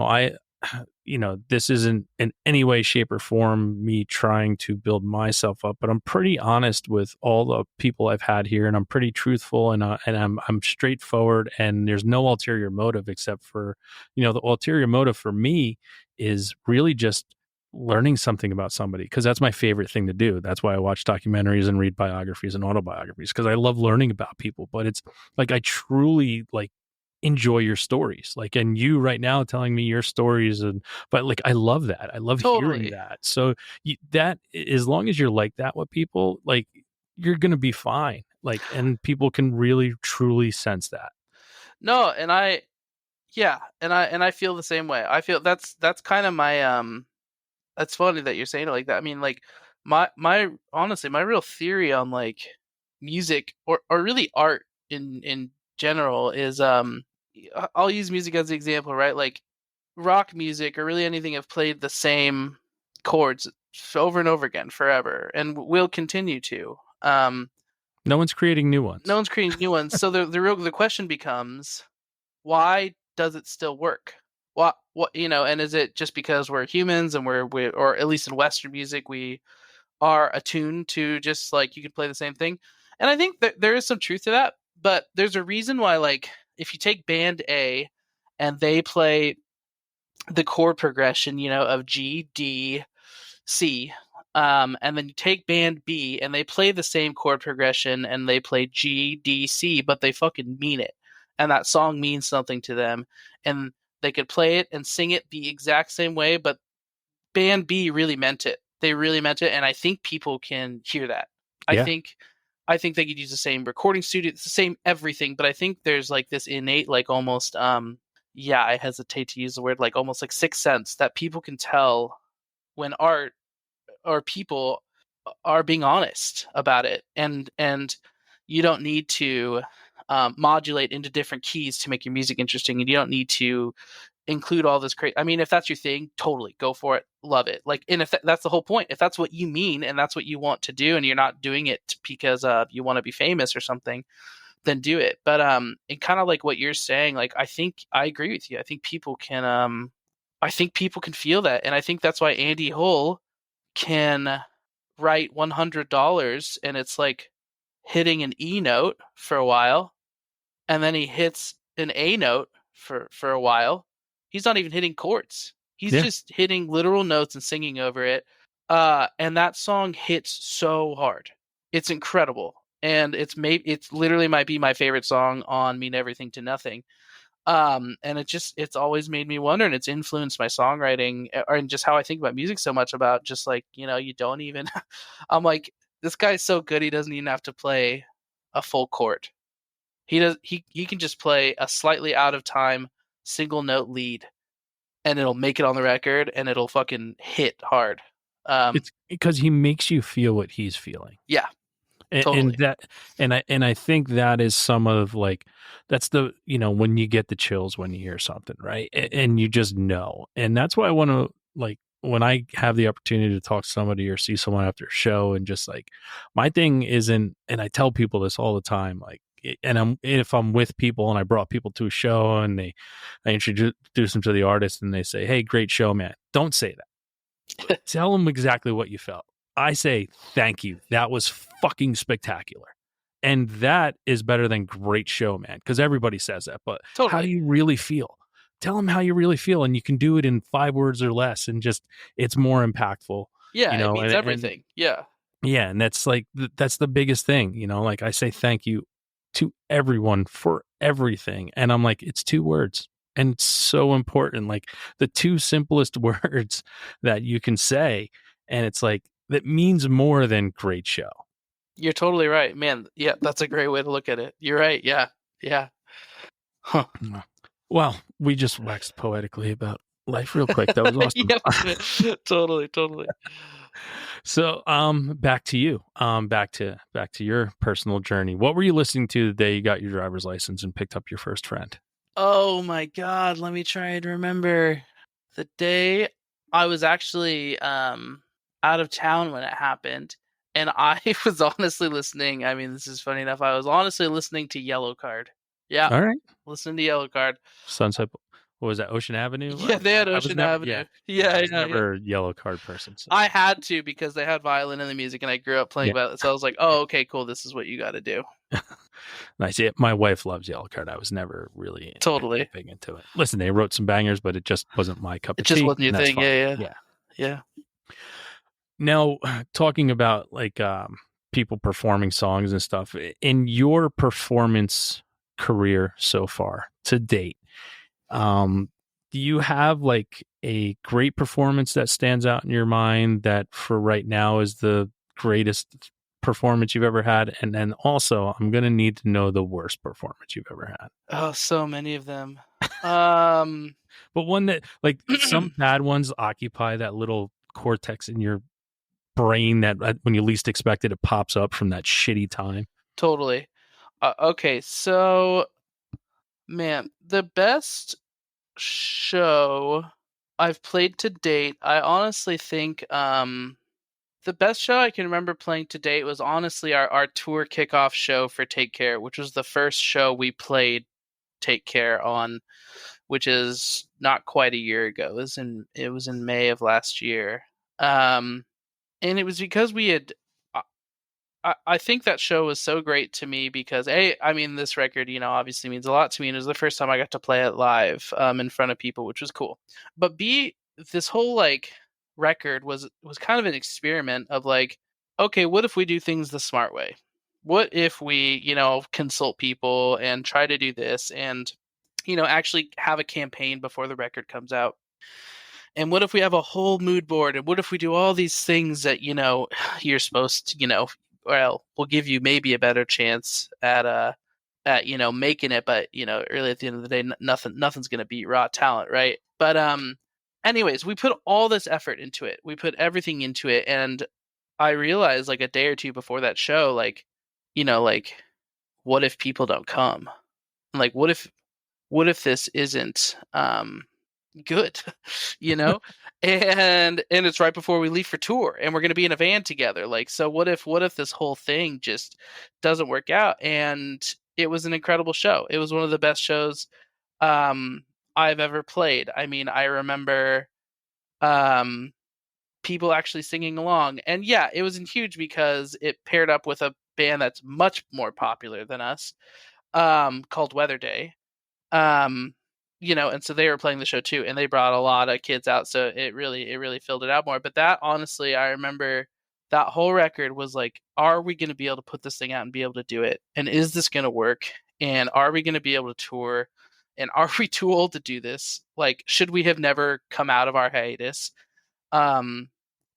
know, this isn't in any way, shape, or form me trying to build myself up, but I'm pretty honest with all the people I've had here, and I'm pretty truthful, and I'm straightforward, and there's no ulterior motive except for, the ulterior motive for me is really just learning something about somebody, because that's my favorite thing to do. That's why I watch documentaries and read biographies and autobiographies, because I love learning about people. But it's like I truly like enjoy your stories, like, and you right now telling me your stories, and but like I love that, I love hearing totally. that. So that, as long as you're like that with people, like, you're gonna be fine, like, and people can really truly sense that. No, and yeah, and I feel the same way. I feel that's kind of my That's funny that you're saying it like that. I mean, like my honestly, my real theory on like music or really art in general is I'll use music as an example, right? Like rock music or really anything have played the same chords over and over again forever and will continue to. No one's creating new No ones. one's creating new ones. So the question becomes, why does it still work? What and is it just because we're humans and we or at least in Western music we are attuned to just like you could play the same thing? And I think that there is some truth to that, but there's a reason why, like, if you take band A and they play the chord progression, of G, D, C, and then you take band B and they play the same chord progression and they play G, D, C, but they fucking mean it. And that song means something to them. And they could play it and sing it the exact same way, but band B really meant it. They really meant it. And I think people can hear that. I Yeah. think I think they could use the same recording studio, it's the same everything, but I think there's like this innate, like almost yeah, I hesitate to use the word, like almost like sixth sense that people can tell when art or people are being honest about it, and you don't need to modulate into different keys to make your music interesting, and you don't need to include all this crazy. I mean, if that's your thing, totally go for it, love it. Like, and if that's the whole point, if that's what you mean and that's what you want to do, and you're not doing it because you want to be famous or something, then do it. But and kind of like what you're saying, like I think I agree with you. I think people can feel that, and I think that's why Andy Hull can write $100 and it's like hitting an E note for a while, and then he hits an A note for a while. He's not even hitting chords. He's Yeah. just hitting literal notes and singing over it. And that song hits so hard. It's incredible. And it's literally might be my favorite song on Mean Everything to Nothing. And it's always made me wonder, and it's influenced my songwriting and just how I think about music so much, about just like, you don't even I'm like, this guy's so good he doesn't even have to play a full chord. He can just play a slightly out of time single note lead and it'll make it on the record and it'll fucking hit hard. It's because he makes you feel what he's feeling. Yeah, and, totally. and that and I think that is some of, like, that's the, when you get the chills when you hear something, right? And you just know. And that's why I want to, like, when I have the opportunity to talk to somebody or see someone after a show, and just like, my thing isn't, and I tell people this all the time, like, and if I'm with people and I brought people to a show and I introduce them to the artist and they say, "Hey, great show, man," don't say that. Tell them exactly what you felt. I say, "Thank you. That was fucking spectacular." And that is better than "great show, man," because everybody says that. But how do Totally. you really feel? Tell them how you really feel. And you can do it in 5 words or less. And just, it's more impactful, Yeah, it means and everything. Yeah. yeah. And that's like, that's the biggest thing, like I say thank you to everyone for everything. And I'm like, it's 2 words. and so important. Like the two simplest words that you can say, and it's like that means more than great show. You're totally right, man. Yeah, that's a great way to look at it. You're right. Yeah, yeah. Huh. Well, we just waxed poetically about life real quick. That was awesome. Yeah, totally, totally. So, back to you. Back to your personal journey. What were you listening to the day you got your driver's license and picked up your first friend? Oh my God, let me try and remember the day I was actually out of town when it happened, and I was honestly listening. I mean, this is funny enough. I was honestly listening to Yellow Card. Yeah, All right. listening to Yellow Card. Sunset. What was that? Ocean Avenue? Yeah, they had I was Ocean never. Avenue. Yeah. Yeah, I was yeah, yeah. never a yellow card person. So. I had to because they had violin in the music, and I grew up playing Yeah. violin. So I was like, "Oh, okay, cool. This is what you got to do." Nice. Yeah, my wife loves yellow card. I was never really Totally. big into it. Listen, they wrote some bangers, but it just wasn't my cup It of just tea. wasn't your And that's thing. fine. Yeah, yeah, Yeah. yeah. Now, talking about like people performing songs and stuff in your performance career so far to date, do you have like a great performance that stands out in your mind that for right now is the greatest performance you've ever had? And then also, I'm going to need to know the worst performance you've ever had. Oh, so many of them. But one that, like, some bad ones occupy that little cortex in your brain that when you least expect it, it pops up from that shitty time. Totally. Okay, so man, the best show I've played to date, I honestly think the best show I can remember playing to date was honestly our tour kickoff show for Take Care, which was the first show we played Take Care on, which is not quite a year ago. It was in May of last year. And it was because we had I think that show was so great to me because I mean, this record, obviously means a lot to me, and it was the first time I got to play it live in front of people, which was cool. But this whole like record was kind of an experiment of like, okay, what if we do things the smart way? What if we, consult people and try to do this and, actually have a campaign before the record comes out? And what if we have a whole mood board? And what if we do all these things that, you're supposed to, well, we'll give you maybe a better chance at making it, but really at the end of the day, nothing's gonna beat raw talent, right? But anyways, we put all this effort into it. We put everything into it, and I realized like a day or two before that show, like, like what if people don't come? Like what if this isn't good, and it's right before we leave for tour and we're going to be in a van together, like, so what if this whole thing just doesn't work out? And it was an incredible show. It was one of the best shows I've ever played. I mean, I remember people actually singing along, and yeah, it wasn't huge because it paired up with a band that's much more popular than us, called Weather Day. And so they were playing the show too, and they brought a lot of kids out, so it really filled it out more. But that, honestly, I remember that whole record was like, are we going to be able to put this thing out and be able to do it? And is this going to work? And are we going to be able to tour? And are we too old to do this? Like, should we have never come out of our hiatus? And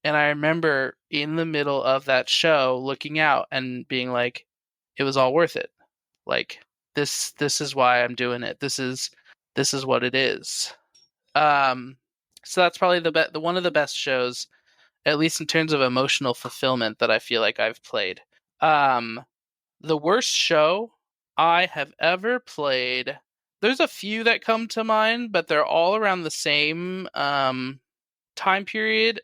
I remember in the middle of that show looking out and being like, it was all worth it. Like, this is why I'm doing it. This is what it is. So that's probably the one of the best shows, at least in terms of emotional fulfillment, that I feel like I've played. The worst show I have ever played, there's a few that come to mind, but they're all around the same time period.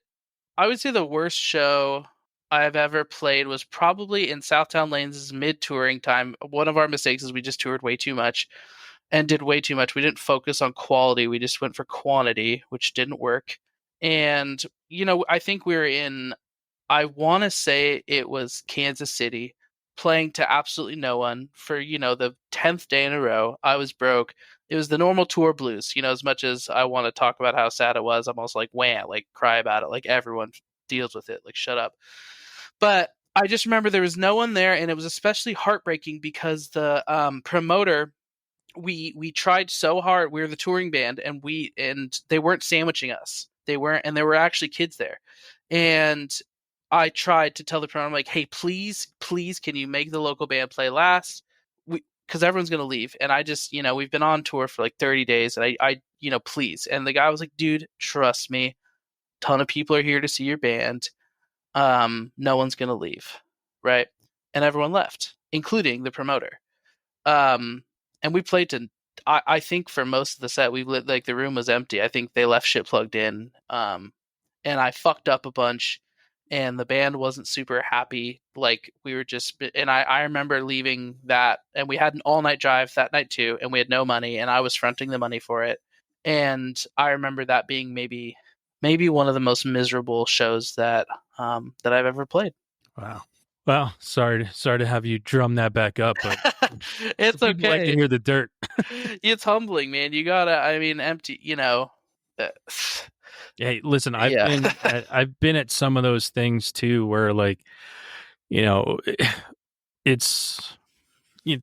I would say the worst show I've ever played was probably in Southtowne Lanes' mid-touring time. One of our mistakes is we just toured way too much and did way too much. We didn't focus on quality. We just went for quantity, which didn't work. And, I think we were in, I want to say it was Kansas City, playing to absolutely no one for, the 10th day in a row. I was broke. It was the normal tour blues, as much as I want to talk about how sad it was, I'm also like, wham, like cry about it. Like everyone deals with it. Like, shut up. But I just remember there was no one there, and it was especially heartbreaking because the promoter we tried so hard. We were the touring band, and they weren't sandwiching us. They weren't, and there were actually kids there. And I tried to tell the promoter, I'm like, hey, please, please, can you make the local band play last? Because everyone's gonna leave, and I just, we've been on tour for like 30 days, and please. And the guy was like, dude, trust me, ton of people are here to see your band. No one's gonna leave, right? And everyone left, including the promoter. Um, and we played to. I think for most of the set, we lit like the room was empty. I think they left shit plugged in. And I fucked up a bunch, and the band wasn't super happy. Like we were just, and I remember leaving that, and we had an all night drive that night too, and we had no money, and I was fronting the money for it. And I remember that being maybe one of the most miserable shows that I've ever played. Wow. Well, sorry to have you drum that back up, but It's people like to okay. hear the dirt. It's humbling, man. You gotta, I mean, Hey, listen, yeah. I've been at some of those things too, where like, you know, it's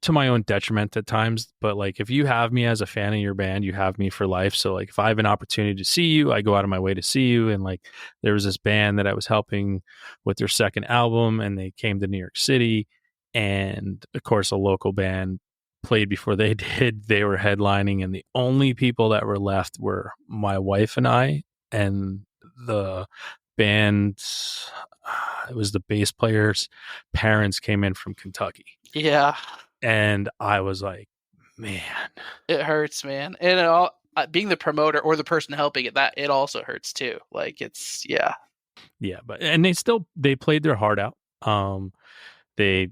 to my own detriment at times. But like, if you have me as a fan of your band, you have me for life. So like, if I have an opportunity to see you, I go out of my way to see you. And like, there was this band that I was helping with their second album, and they came to New York City, and of course, a local band played before they did. They were headlining, and the only people that were left were my wife and I, and the band. It was the bass player's parents came in from Kentucky. Yeah. And I was like, man, It hurts, man. And being the promoter or the person helping it, that it also hurts too. Like yeah. But and they played their heart out. They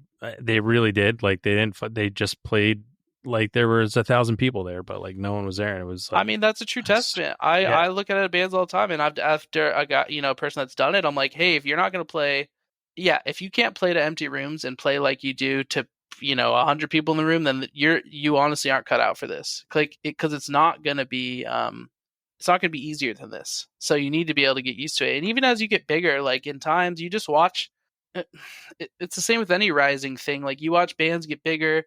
really did. Like they just played like there was 1,000 people there, but like no one was there. And it was like, I mean, that's a true testament. I look at bands all the time, and after I got a person that's done it, I'm like, hey, if you're not gonna play, yeah, if you can't play to empty rooms and play like you do to 100 people in the room, then you honestly aren't cut out for this. Like, because it's not gonna be easier than this. So you need to be able to get used to it. And even as you get bigger, like in times, you just watch. It's the same with any rising thing. Like you watch bands get bigger,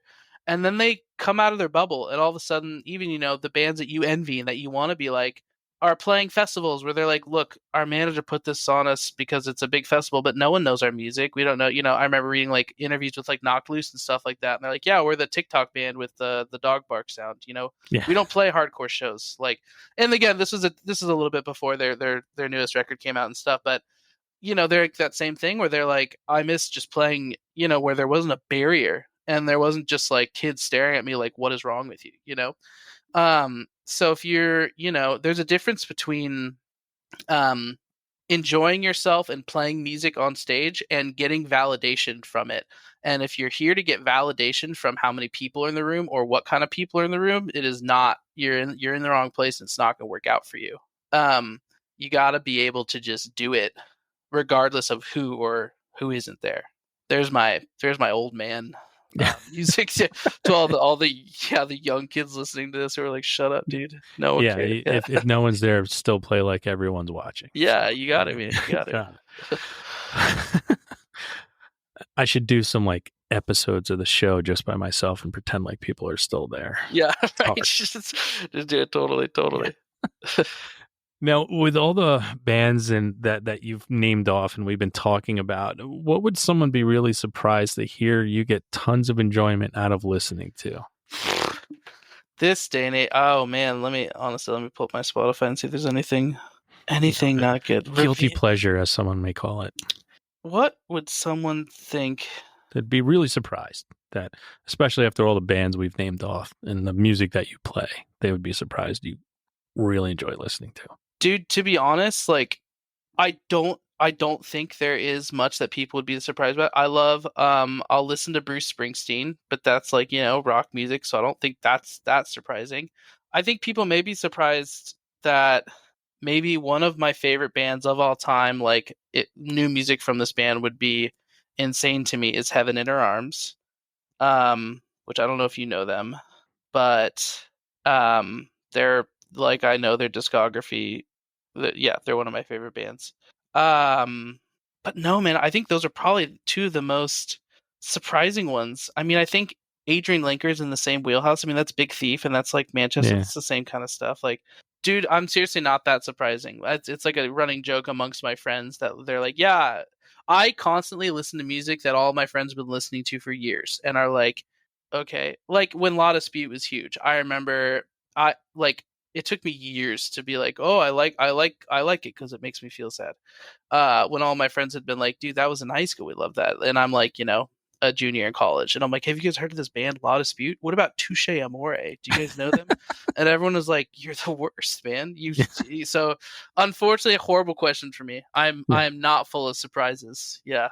and then they come out of their bubble, and all of a sudden, even the bands that you envy and that you want to be like are playing festivals where they're like, look, our manager put this on us because it's a big festival, but no one knows our music. We don't know. I remember reading like interviews with like Knocked Loose and stuff like that, and they're like, yeah, we're the TikTok band with the dog bark sound. yeah, We don't play hardcore shows. Like, and again, this is a little bit before their newest record came out and stuff, but they're like that same thing where they're like, I miss just playing, where there wasn't a barrier and there wasn't just like kids staring at me like, what is wrong with you? So if you're, there's a difference between enjoying yourself and playing music on stage and getting validation from it. And if you're here to get validation from how many people are in the room or what kind of people are in the room, it is not, you're in the wrong place, and it's not going to work out for you. You got to be able to just do it regardless of who or who isn't there. There's my old man music to all the young kids listening to this who are like, shut up, dude. No one cares. If no one's there, still play like everyone's watching. Yeah, you got it, man. You got it. I should do some like episodes of the show just by myself and pretend like people are still there. Yeah, right. Just do it. Totally. Yeah. Now, with all the bands and that you've named off and we've been talking about, what would someone be really surprised to hear you get tons of enjoyment out of listening to? This day and age, oh man, let me pull up my Spotify and see if there's anything not good. Guilty pleasure, as someone may call it. What would someone think? They'd be really surprised that, especially after all the bands we've named off and the music that you play, they would be surprised you really enjoy listening to. Dude, to be honest, like I don't think there is much that people would be surprised about. I love I'll listen to Bruce Springsteen, but that's like, rock music, so I don't think that's surprising. I think people may be surprised that maybe one of my favorite bands of all time, like new music from this band would be insane to me, is Heaven in Her Arms. Which I don't know if you know them, but they're like, I know their discography. They're one of my favorite bands. But no, man, I think those are probably two of the most surprising ones. I mean, I think Adrian Linker's in the same wheelhouse. I mean, that's Big Thief, and that's like Manchester. Yeah. It's the same kind of stuff. Like, dude, I'm seriously not that surprising. It's like a running joke amongst my friends that they're like, yeah, I constantly listen to music that all my friends have been listening to for years, and are like, okay, like when La Dispute was huge. I remember, I like it took me years to be like, oh, I like it because it makes me feel sad. When all my friends had been like, dude, that was in high school, we love that, and I'm like, a junior in college, and I'm like, have you guys heard of this band La Dispute? What about Touche Amore? Do you guys know them? And everyone was like, you're the worst, man. So unfortunately, a horrible question for me. I am not full of surprises. Yeah.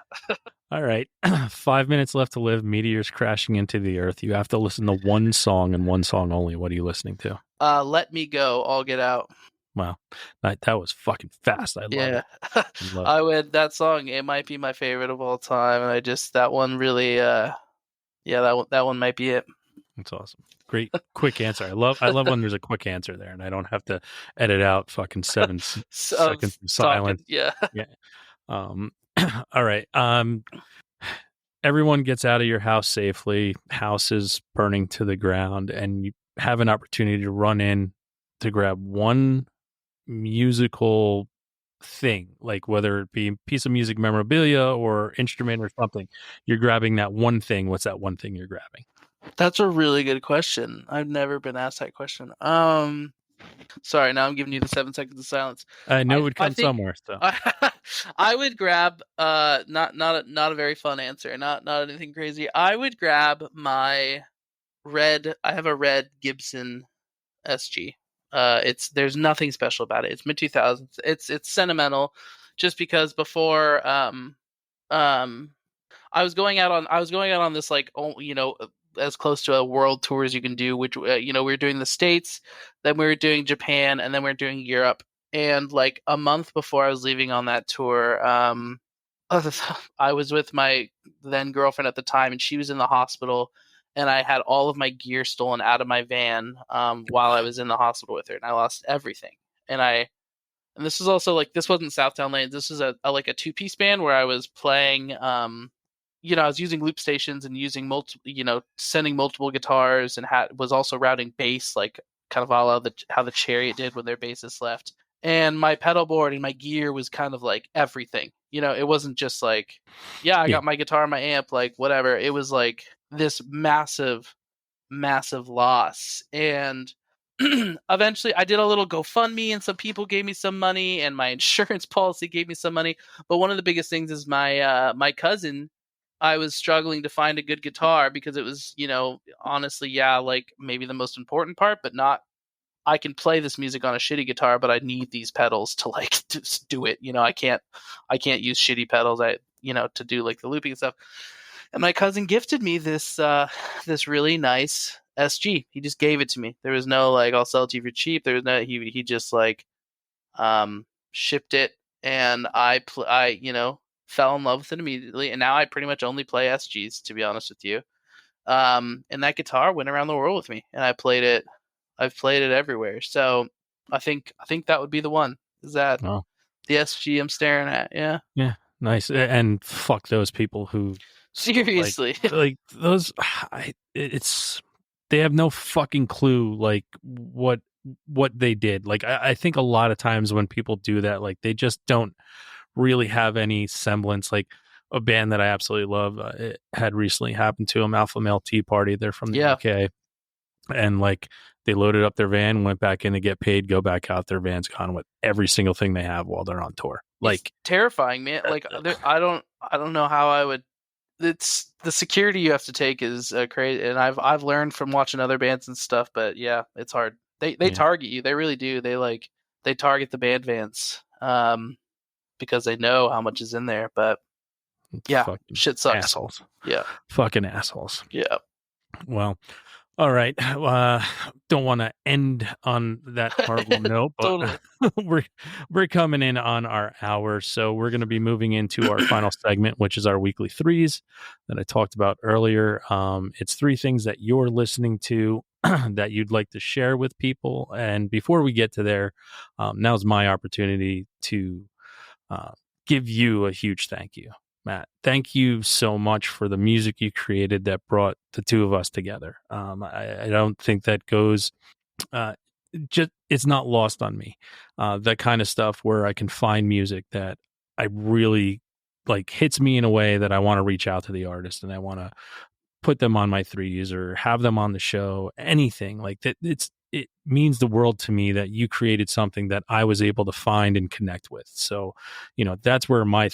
All right. 5 minutes left to live. Meteors crashing into the earth. You have to listen to one song and one song only. What are you listening to? Let Me Go, All Get Out. Wow. That was fucking fast. I love it. I would, that song, it might be my favorite of all time, and that one really that one might be it. That's awesome. Great quick answer. I love when there's a quick answer there and I don't have to edit out fucking 7 seconds of silence. Yeah. All right. Everyone gets out of your house safely. House is burning to the ground, and you have an opportunity to run in to grab one musical thing, like whether it be a piece of music memorabilia or instrument or something. You're grabbing that one thing. What's that one thing you're grabbing? That's a really good question. I've never been asked that question. Sorry, now I'm giving you the 7 seconds of silence. I know it would come somewhere. So I would grab not a very fun answer, not anything crazy. I would grab my red. I have a red Gibson SG. There's nothing special about it. It's mid 2000s. It's sentimental, just because before I was going out on this, like, as close to a world tour as you can do, which we were doing the States, then we were doing Japan, and then we were doing Europe. And like a month before I was leaving on that tour, I was with my then girlfriend at the time, and she was in the hospital, and I had all of my gear stolen out of my van while I was in the hospital with her, and I lost everything. And this was also, like, this wasn't Southtowne Lanes. This was a 2-piece band where I was playing. I was using loop stations and using sending multiple guitars, and was also routing bass, like kind of how the Chariot did when their bassist left. And my pedal board and my gear was kind of like everything. It wasn't just like, I got my guitar and my amp, like whatever. It was like this massive, massive loss. And eventually I did a little GoFundMe, and some people gave me some money, and my insurance policy gave me some money. But one of the biggest things is my cousin. I was struggling to find a good guitar because it was, honestly, like maybe the most important part, but not. I can play this music on a shitty guitar, but I need these pedals to like just do it. I can't use shitty pedals. To do like the looping and stuff. And my cousin gifted me this really nice SG. He just gave it to me. There was no like, I'll sell it to you for cheap. There was no. He just like shipped it, and I fell in love with it immediately, and now I pretty much only play SGs, to be honest with you. And that guitar went around the world with me, and I've played it everywhere. So I think that would be the one. Is that the SG I'm staring at? Yeah. Yeah. Nice. And fuck those people who seriously like those. They have no fucking clue like what they did. Like I think a lot of times when people do that, like they just don't really have any semblance. Like a band that I absolutely love, it had recently happened to them, Alpha Male Tea Party. They're from the UK, and like they loaded up their van, went back in to get paid, go back out, their van's gone with every single thing they have while they're on tour. Like, it's terrifying, man. Like I don't know how I would. It's the security you have to take is crazy, and I've learned from watching other bands and stuff. But yeah, it's hard. They target you. They really do. They target the band vans. Because they know how much is in there. But yeah, shit sucks. Assholes. Yeah. Fucking assholes. Yeah. Well, all right. Don't want to end on that horrible note, but totally. we're coming in on our hour, so we're going to be moving into our final segment, which is our weekly threes that I talked about earlier. It's 3 things that you're listening to that you'd like to share with people. And before we get to there, now's my opportunity to give you a huge thank you. Matt, thank you so much for the music you created that brought the two of us together. I don't think that goes, uh, just, it's not lost on me. That kind of stuff where I can find music that I really like hits me in a way that I want to reach out to the artist and I want to put them on my threes or have them on the show, anything like that. It means the world to me that you created something that I was able to find and connect with. So, that's where my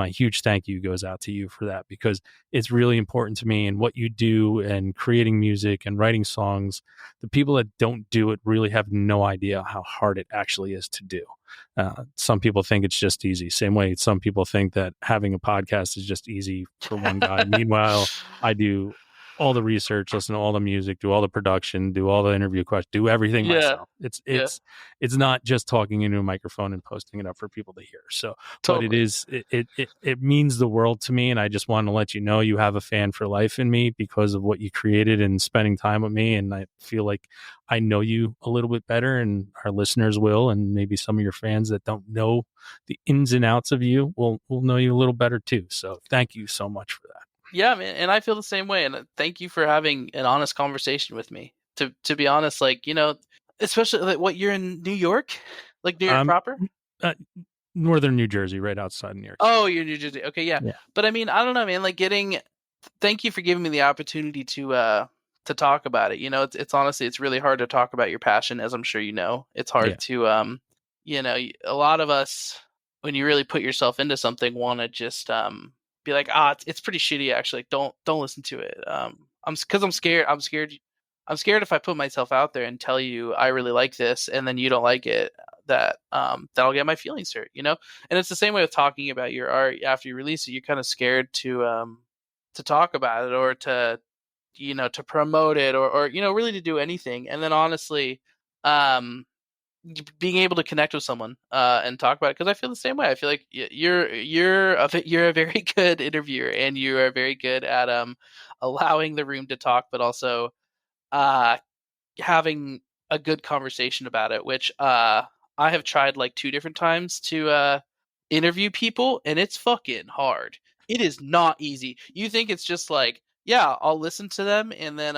huge thank you goes out to you for that, because it's really important to me and what you do and creating music and writing songs. The people that don't do it really have no idea how hard it actually is to do. Some people think it's just easy. Same way some people think that having a podcast is just easy for one guy. Meanwhile, I do all the research, listen to all the music, do all the production, do all the interview questions, do everything Yeah, myself. It's yeah, it's not just talking into a microphone and posting it up for people to hear. So, but totally. it means the world to me, and I just want to let you know you have a fan for life in me because of what you created and spending time with me. And I feel like I know you a little bit better, and our listeners will, and maybe some of your fans that don't know the ins and outs of you will know you a little better too. So, thank you so much for that. Yeah, man, and I feel the same way. And thank you for having an honest conversation with me. To be honest, like especially like what you're in New York, like New York Um, proper. uh, Northern New Jersey, right outside New York City. Oh, you're in New Jersey. Okay, yeah. Yeah. But I mean, I don't know, man. Like thank you for giving me the opportunity to talk about it. It's honestly it's really hard to talk about your passion, as I'm sure you know. It's Yeah. hard to a lot of us, when you really put yourself into something, want to just be like, it's pretty shitty actually. Like, don't listen to it. Because I'm scared. I'm scared if I put myself out there and tell you I really like this and then you don't like it, that that'll get my feelings hurt. And it's the same way with talking about your art after you release it. You're kind of scared to talk about it or to promote it or really to do anything. And then honestly, being able to connect with someone and talk about it, because I feel the same way. I feel like you're a very good interviewer and you are very good at allowing the room to talk, but also uh having a good conversation about it, which I have tried like 2 different times to interview people, and it's fucking hard. It is not easy. You think it's just like, yeah, I'll listen to them and then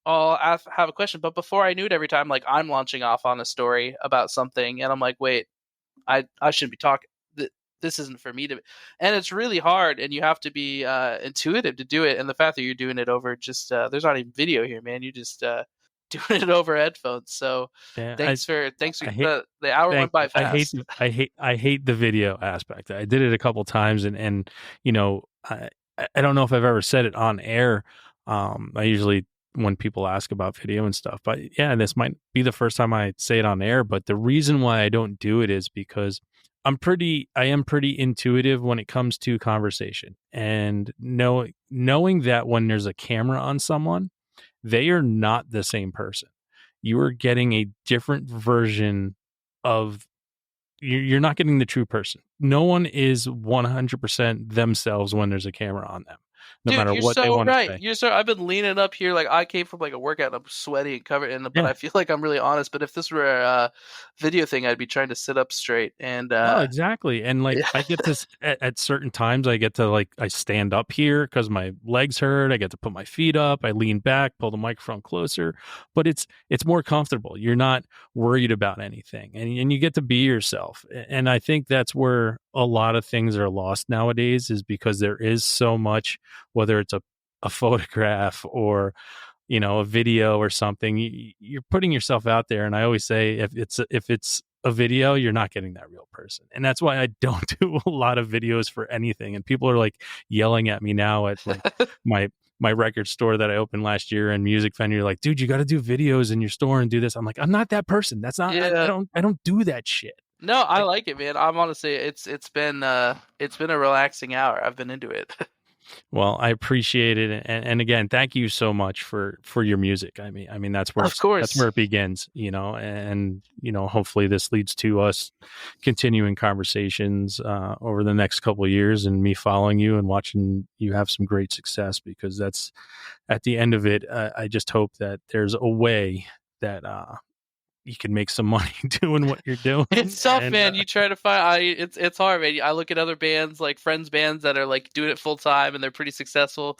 I'll have a question. But before I knew it, every time like I'm launching off on a story about something, and I'm like, wait, I shouldn't be talking. This isn't for me to. And it's really hard, and you have to be intuitive to do it. And the fact that you're doing it over just there's not even video here, man. You just doing it over headphones. So Yeah. thanks for I hate the hour went by I hate fast. I hate the video aspect. I did it a couple times, and you know I don't know if I've ever said it on air. I usually, when people ask about video and stuff, but yeah, this might be the first time I say it on air. But the reason why I don't do it is because I am pretty intuitive when it comes to conversation, and knowing that when there's a camera on someone, they are not the same person. You are getting a different version of, you're not getting the true person. No one is 100% themselves when there's a camera on them, no Dude, matter you're what they so want to right. say. I've been leaning up here like I came from like a workout and I'm sweaty and covered in, but Yeah. I feel like I'm really honest. But if this were a video thing, I'd be trying to sit up straight and No, exactly. And like yeah. I get this at certain times, I get to like, I stand up here because my legs hurt. I get to put my feet up. I lean back, pull the microphone closer, but it's more comfortable. You're not worried about anything, and you get to be yourself. And I think that's where a lot of things are lost nowadays, is because there is so much, whether it's a photograph or a video or something, you're putting yourself out there. And I always say, if it's a video, you're not getting that real person. And that's why I don't do a lot of videos for anything. And people are like yelling at me now at like my record store that I opened last year and music venue, like, dude, you got to do videos in your store and do this. I'm like, I'm not that person. That's not, Yeah. I don't do that shit. No, I Like, like it, man. I'm honestly it's been a relaxing hour. I've been into it. well, I appreciate it, and again, thank you so much for your music. I mean Of that's course. where it begins, and hopefully this leads to us continuing conversations over the next couple of years, and me following you and watching you have some great success, because that's at the end of it. I just hope that there's a way that you can make some money doing what you're doing. It's tough, And, man. You try to find. It's hard, man. I look at other bands, like friends' bands that are like doing it full time and they're pretty successful,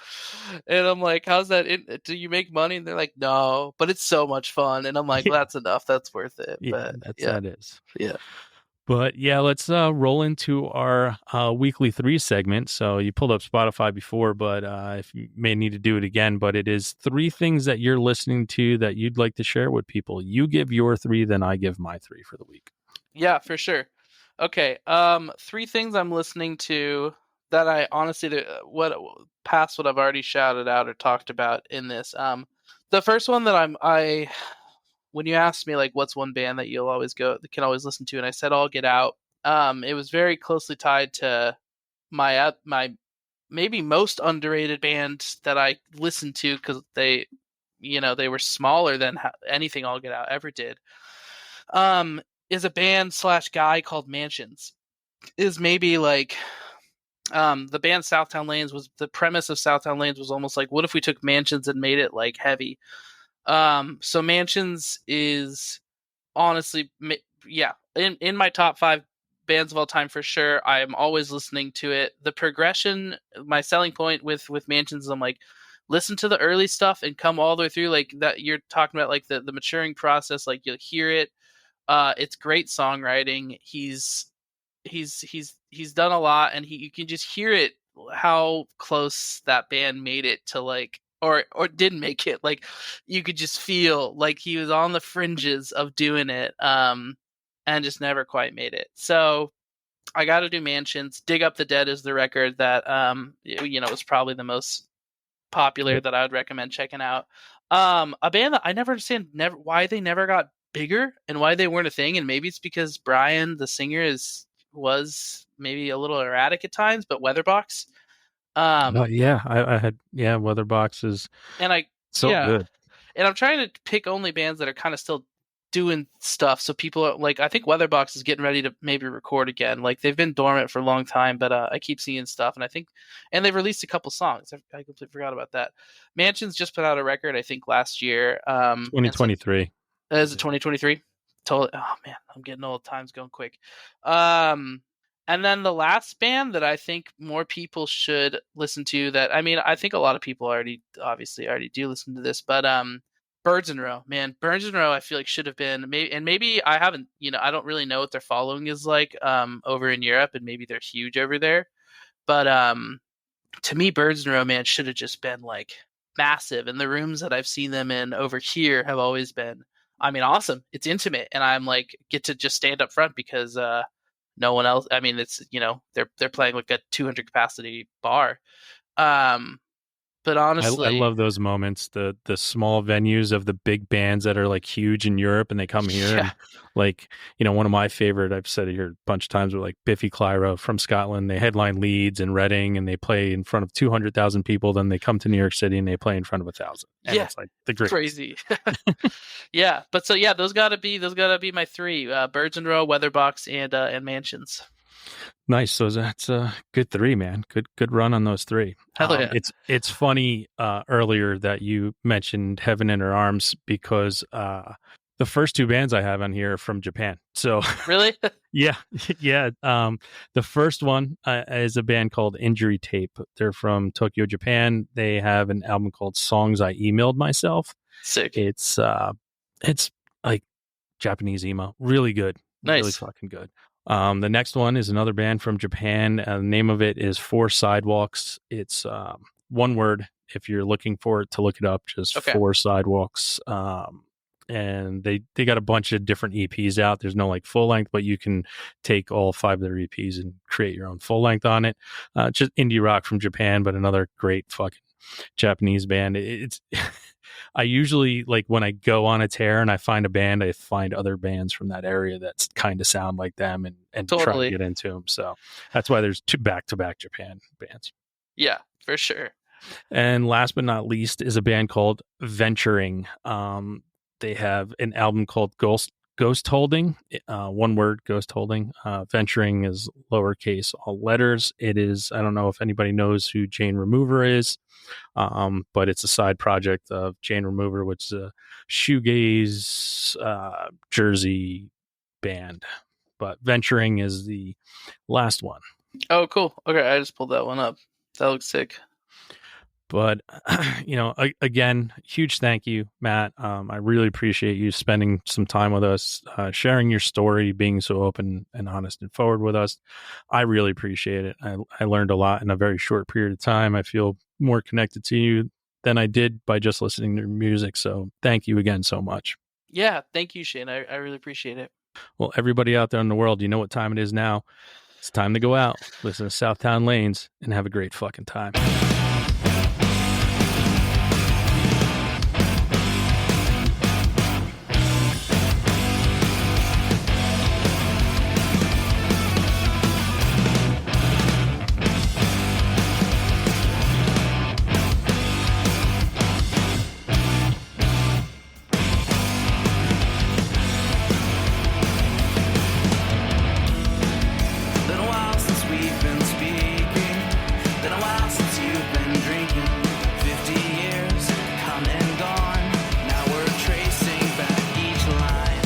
and I'm like, "How's that? Do you make money?" And they're like, "No," but it's so much fun, and I'm like, "Well, that's enough. That's worth it." yeah, But that is. yeah. But yeah, let's roll into our weekly 3 segment. So you pulled up Spotify before, but if you may need to do it again, but it is 3 things that you're listening to that you'd like to share with people. You give your 3, then I give my 3 for the week. Yeah, for sure. Okay. 3 things I'm listening to that I honestly what past what I've already shouted out or talked about in this. The first one that I when you asked me like what's one band that you'll always can always listen to, and I said All Get Out. It was very closely tied to my maybe most underrated band that I listened to because they were smaller than anything All Get Out ever did. Is a band / guy called Mansions. Is maybe like the band Southtowne Lanes was the premise of Southtowne Lanes was almost like what if we took Mansions and made it like heavy. So Mansions is honestly, yeah, in my top 5 bands of all time for sure. I am always listening to it. The progression, my selling point with Mansions, is I'm like, listen to the early stuff and come all the way through like that. You're talking about like the maturing process. Like you'll hear it. It's great songwriting. He's done a lot, and you can just hear it how close that band made it to like or didn't make it. Like you could just feel like he was on the fringes of doing it, and just never quite made it. So I got to do Mansions. Dig Up the Dead is the record that was probably the most popular that I would recommend checking out. A band that I never understand why they never got bigger and why they weren't a thing, and maybe it's because Brian, the singer, was maybe a little erratic at times, but Weatherbox. Yeah, I had Weatherbox is And I so good. And I'm trying to pick only bands that are kind of still doing stuff, so people are like, I think Weatherbox is getting ready to maybe record again. Like they've been dormant for a long time, but I keep seeing stuff, and I think, and they've released a couple songs. I completely forgot about that. Mansions just put out a record, I think last year. 2023. Is it 2023? Totally. Oh man, I'm getting old. Time's going quick. And then the last band that I think more people should listen to, that I mean, I think a lot of people already do listen to this, but Birds in Row, man, Birds in Row, I feel like should have been maybe I haven't, I don't really know what their following is like over in Europe, and maybe they're huge over there, but to me, Birds in Row, man, should have just been like massive, and the rooms that I've seen them in over here have always been, I mean, awesome. It's intimate, and I'm like get to just stand up front because no one else. I mean, it's they're playing like a 200 capacity bar. But honestly, I love those moments, the small venues of the big bands that are like huge in Europe, and they come here. Yeah. And like, one of my favorite, I've said it here a bunch of times, with like Biffy Clyro from Scotland. They headline Leeds and Reading, and they play in front of 200,000 people. Then they come to New York City and they play in front of 1,000. And Yeah. it's like the greatest. Crazy. Yeah, but so yeah, those gotta be my 3: Birds in Row, Weatherbox, and Mansions. Nice. So that's a good 3, man. Good run on those 3. Hell yeah. It's funny earlier that you mentioned Heaven in Her Arms, because the first 2 bands I have on here are from Japan. So Really? yeah. The first one is a band called Injury Tape. They're from Tokyo, Japan. They have an album called Songs I Emailed Myself. Sick. It's like Japanese emo. Really good. Nice. Really fucking good. The next one is another band from Japan. The name of it is Four Sidewalks. It's one word. If you're looking for it, to look it up, just Okay. Four Sidewalks. And they got a bunch of different EPs out. There's no like full length, but you can take all 5 of their EPs and create your own full length on it. Just indie rock from Japan, but another great fucking Japanese band. It's I usually, like, when I go on a tear and I find a band, I find other bands from that area that kind of sound like them, and try Totally. to get into them. So that's why there's 2 back-to-back Japan bands. Yeah, for sure. And last but not least is a band called Venturing. They have an album called Ghost Holding. One word, Ghost Holding. Venturing is lowercase, all letters. It is, I don't know if anybody knows who Jane Remover is, but it's a side project of Jane Remover, which is shoegaze Jersey band. But Venturing is the last one. Oh, cool. Okay, I just pulled that one up. That looks sick. But, again, huge thank you, Matt. I really appreciate you spending some time with us, sharing your story, being so open and honest and forward with us. I really appreciate it. I learned a lot in a very short period of time. I feel more connected to you than I did by just listening to your music. So thank you again so much. Yeah, thank you, Shane. I really appreciate it. Well, everybody out there in the world, you know what time it is now. It's time to go out, listen to Southtowne Lanes, and have a great fucking time. Been a while since we've been speaking. Been a while since you've been drinking. 50 years come and gone. Now we're tracing back each line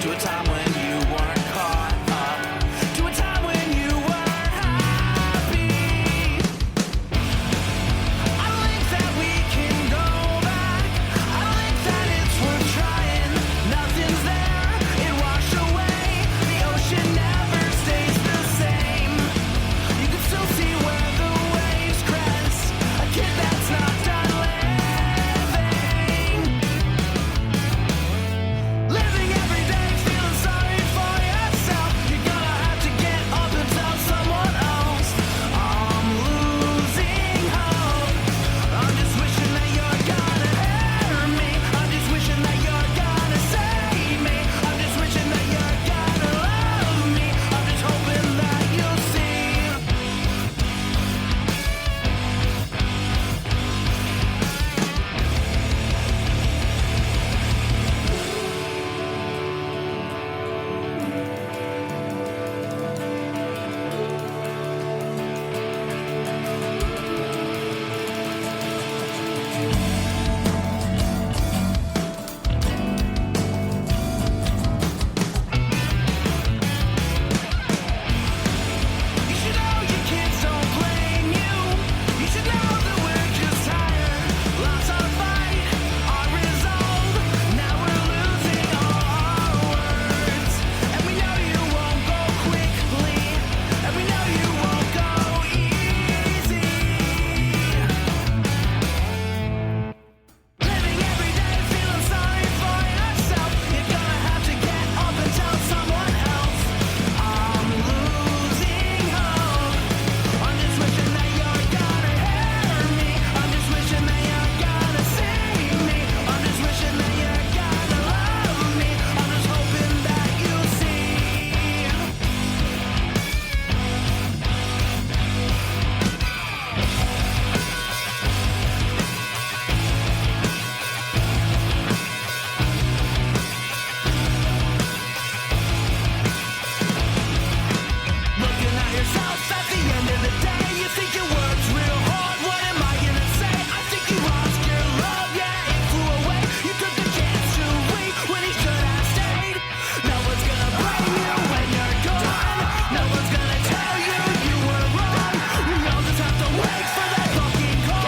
to a time when you weren't caught up, to a time when you were happy. I don't think that we can go back. I don't think that it's worth trying. Nothing's there. It washed away. The ocean never stays the same. You can still see where the waves crest. A kid that's not done living. Living every day, feeling sorry for yourself. You're gonna have to get up and tell someone else. I'm losing hope. I'm just wishing that you're gonna hear me. I'm just wishing that you're gonna save me. I'm just wishing that you're gonna love me. I'm just hoping that you'll see. You should know your kids don't blame you. You should know that we're just tired. Lost our fight, our resolve. Now we're losing all our words. And we know you won't go quickly. And we know you won't go easy. Living every day, feeling sorry for yourself. You're gonna have to get up and tell someone else. I'm losing hope. I'm just wishing that you're gonna hear me. I'm just wishing that you're gonna save me. I'm just wishing that you're gonna love me. I'm just hoping that you'll see. Looking at yourself at the end of the day, you think you worked real hard. What am I gonna say? I think you lost your love, yeah, it flew away. You took the chance to leave when he should have stayed. No one's gonna blame you when you're gone. No one's gonna tell you you were wrong. We all just have to wait for that fucking call.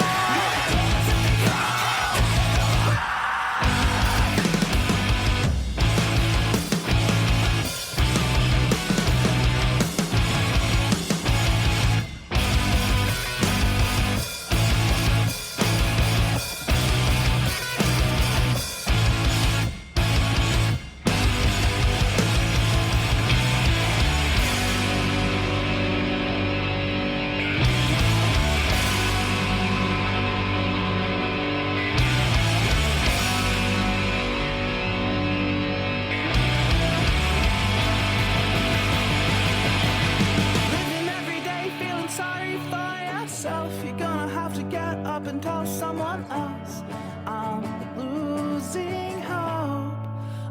Living every day, feeling sorry for yourself. You're gonna have to get up and tell someone else. I'm losing hope.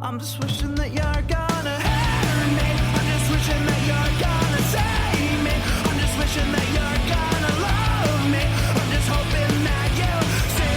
I'm just wishing that you're gonna hear me. I'm just wishing that you're gonna save me. I'm just wishing that you're gonna love me. I'm just hoping that you'll see.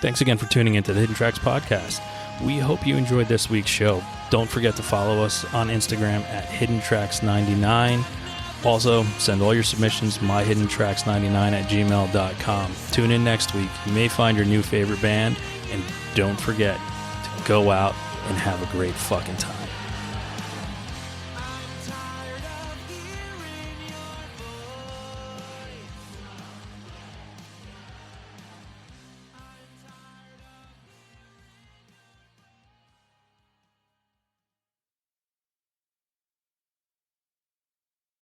Thanks again for tuning into the Hidden Tracks podcast. We hope you enjoyed this week's show. Don't forget to follow us on Instagram at HiddenTracks99. Also, send all your submissions myhiddentracks99@gmail.com. Tune in next week. You may find your new favorite band, and don't forget to go out and have a great fucking time.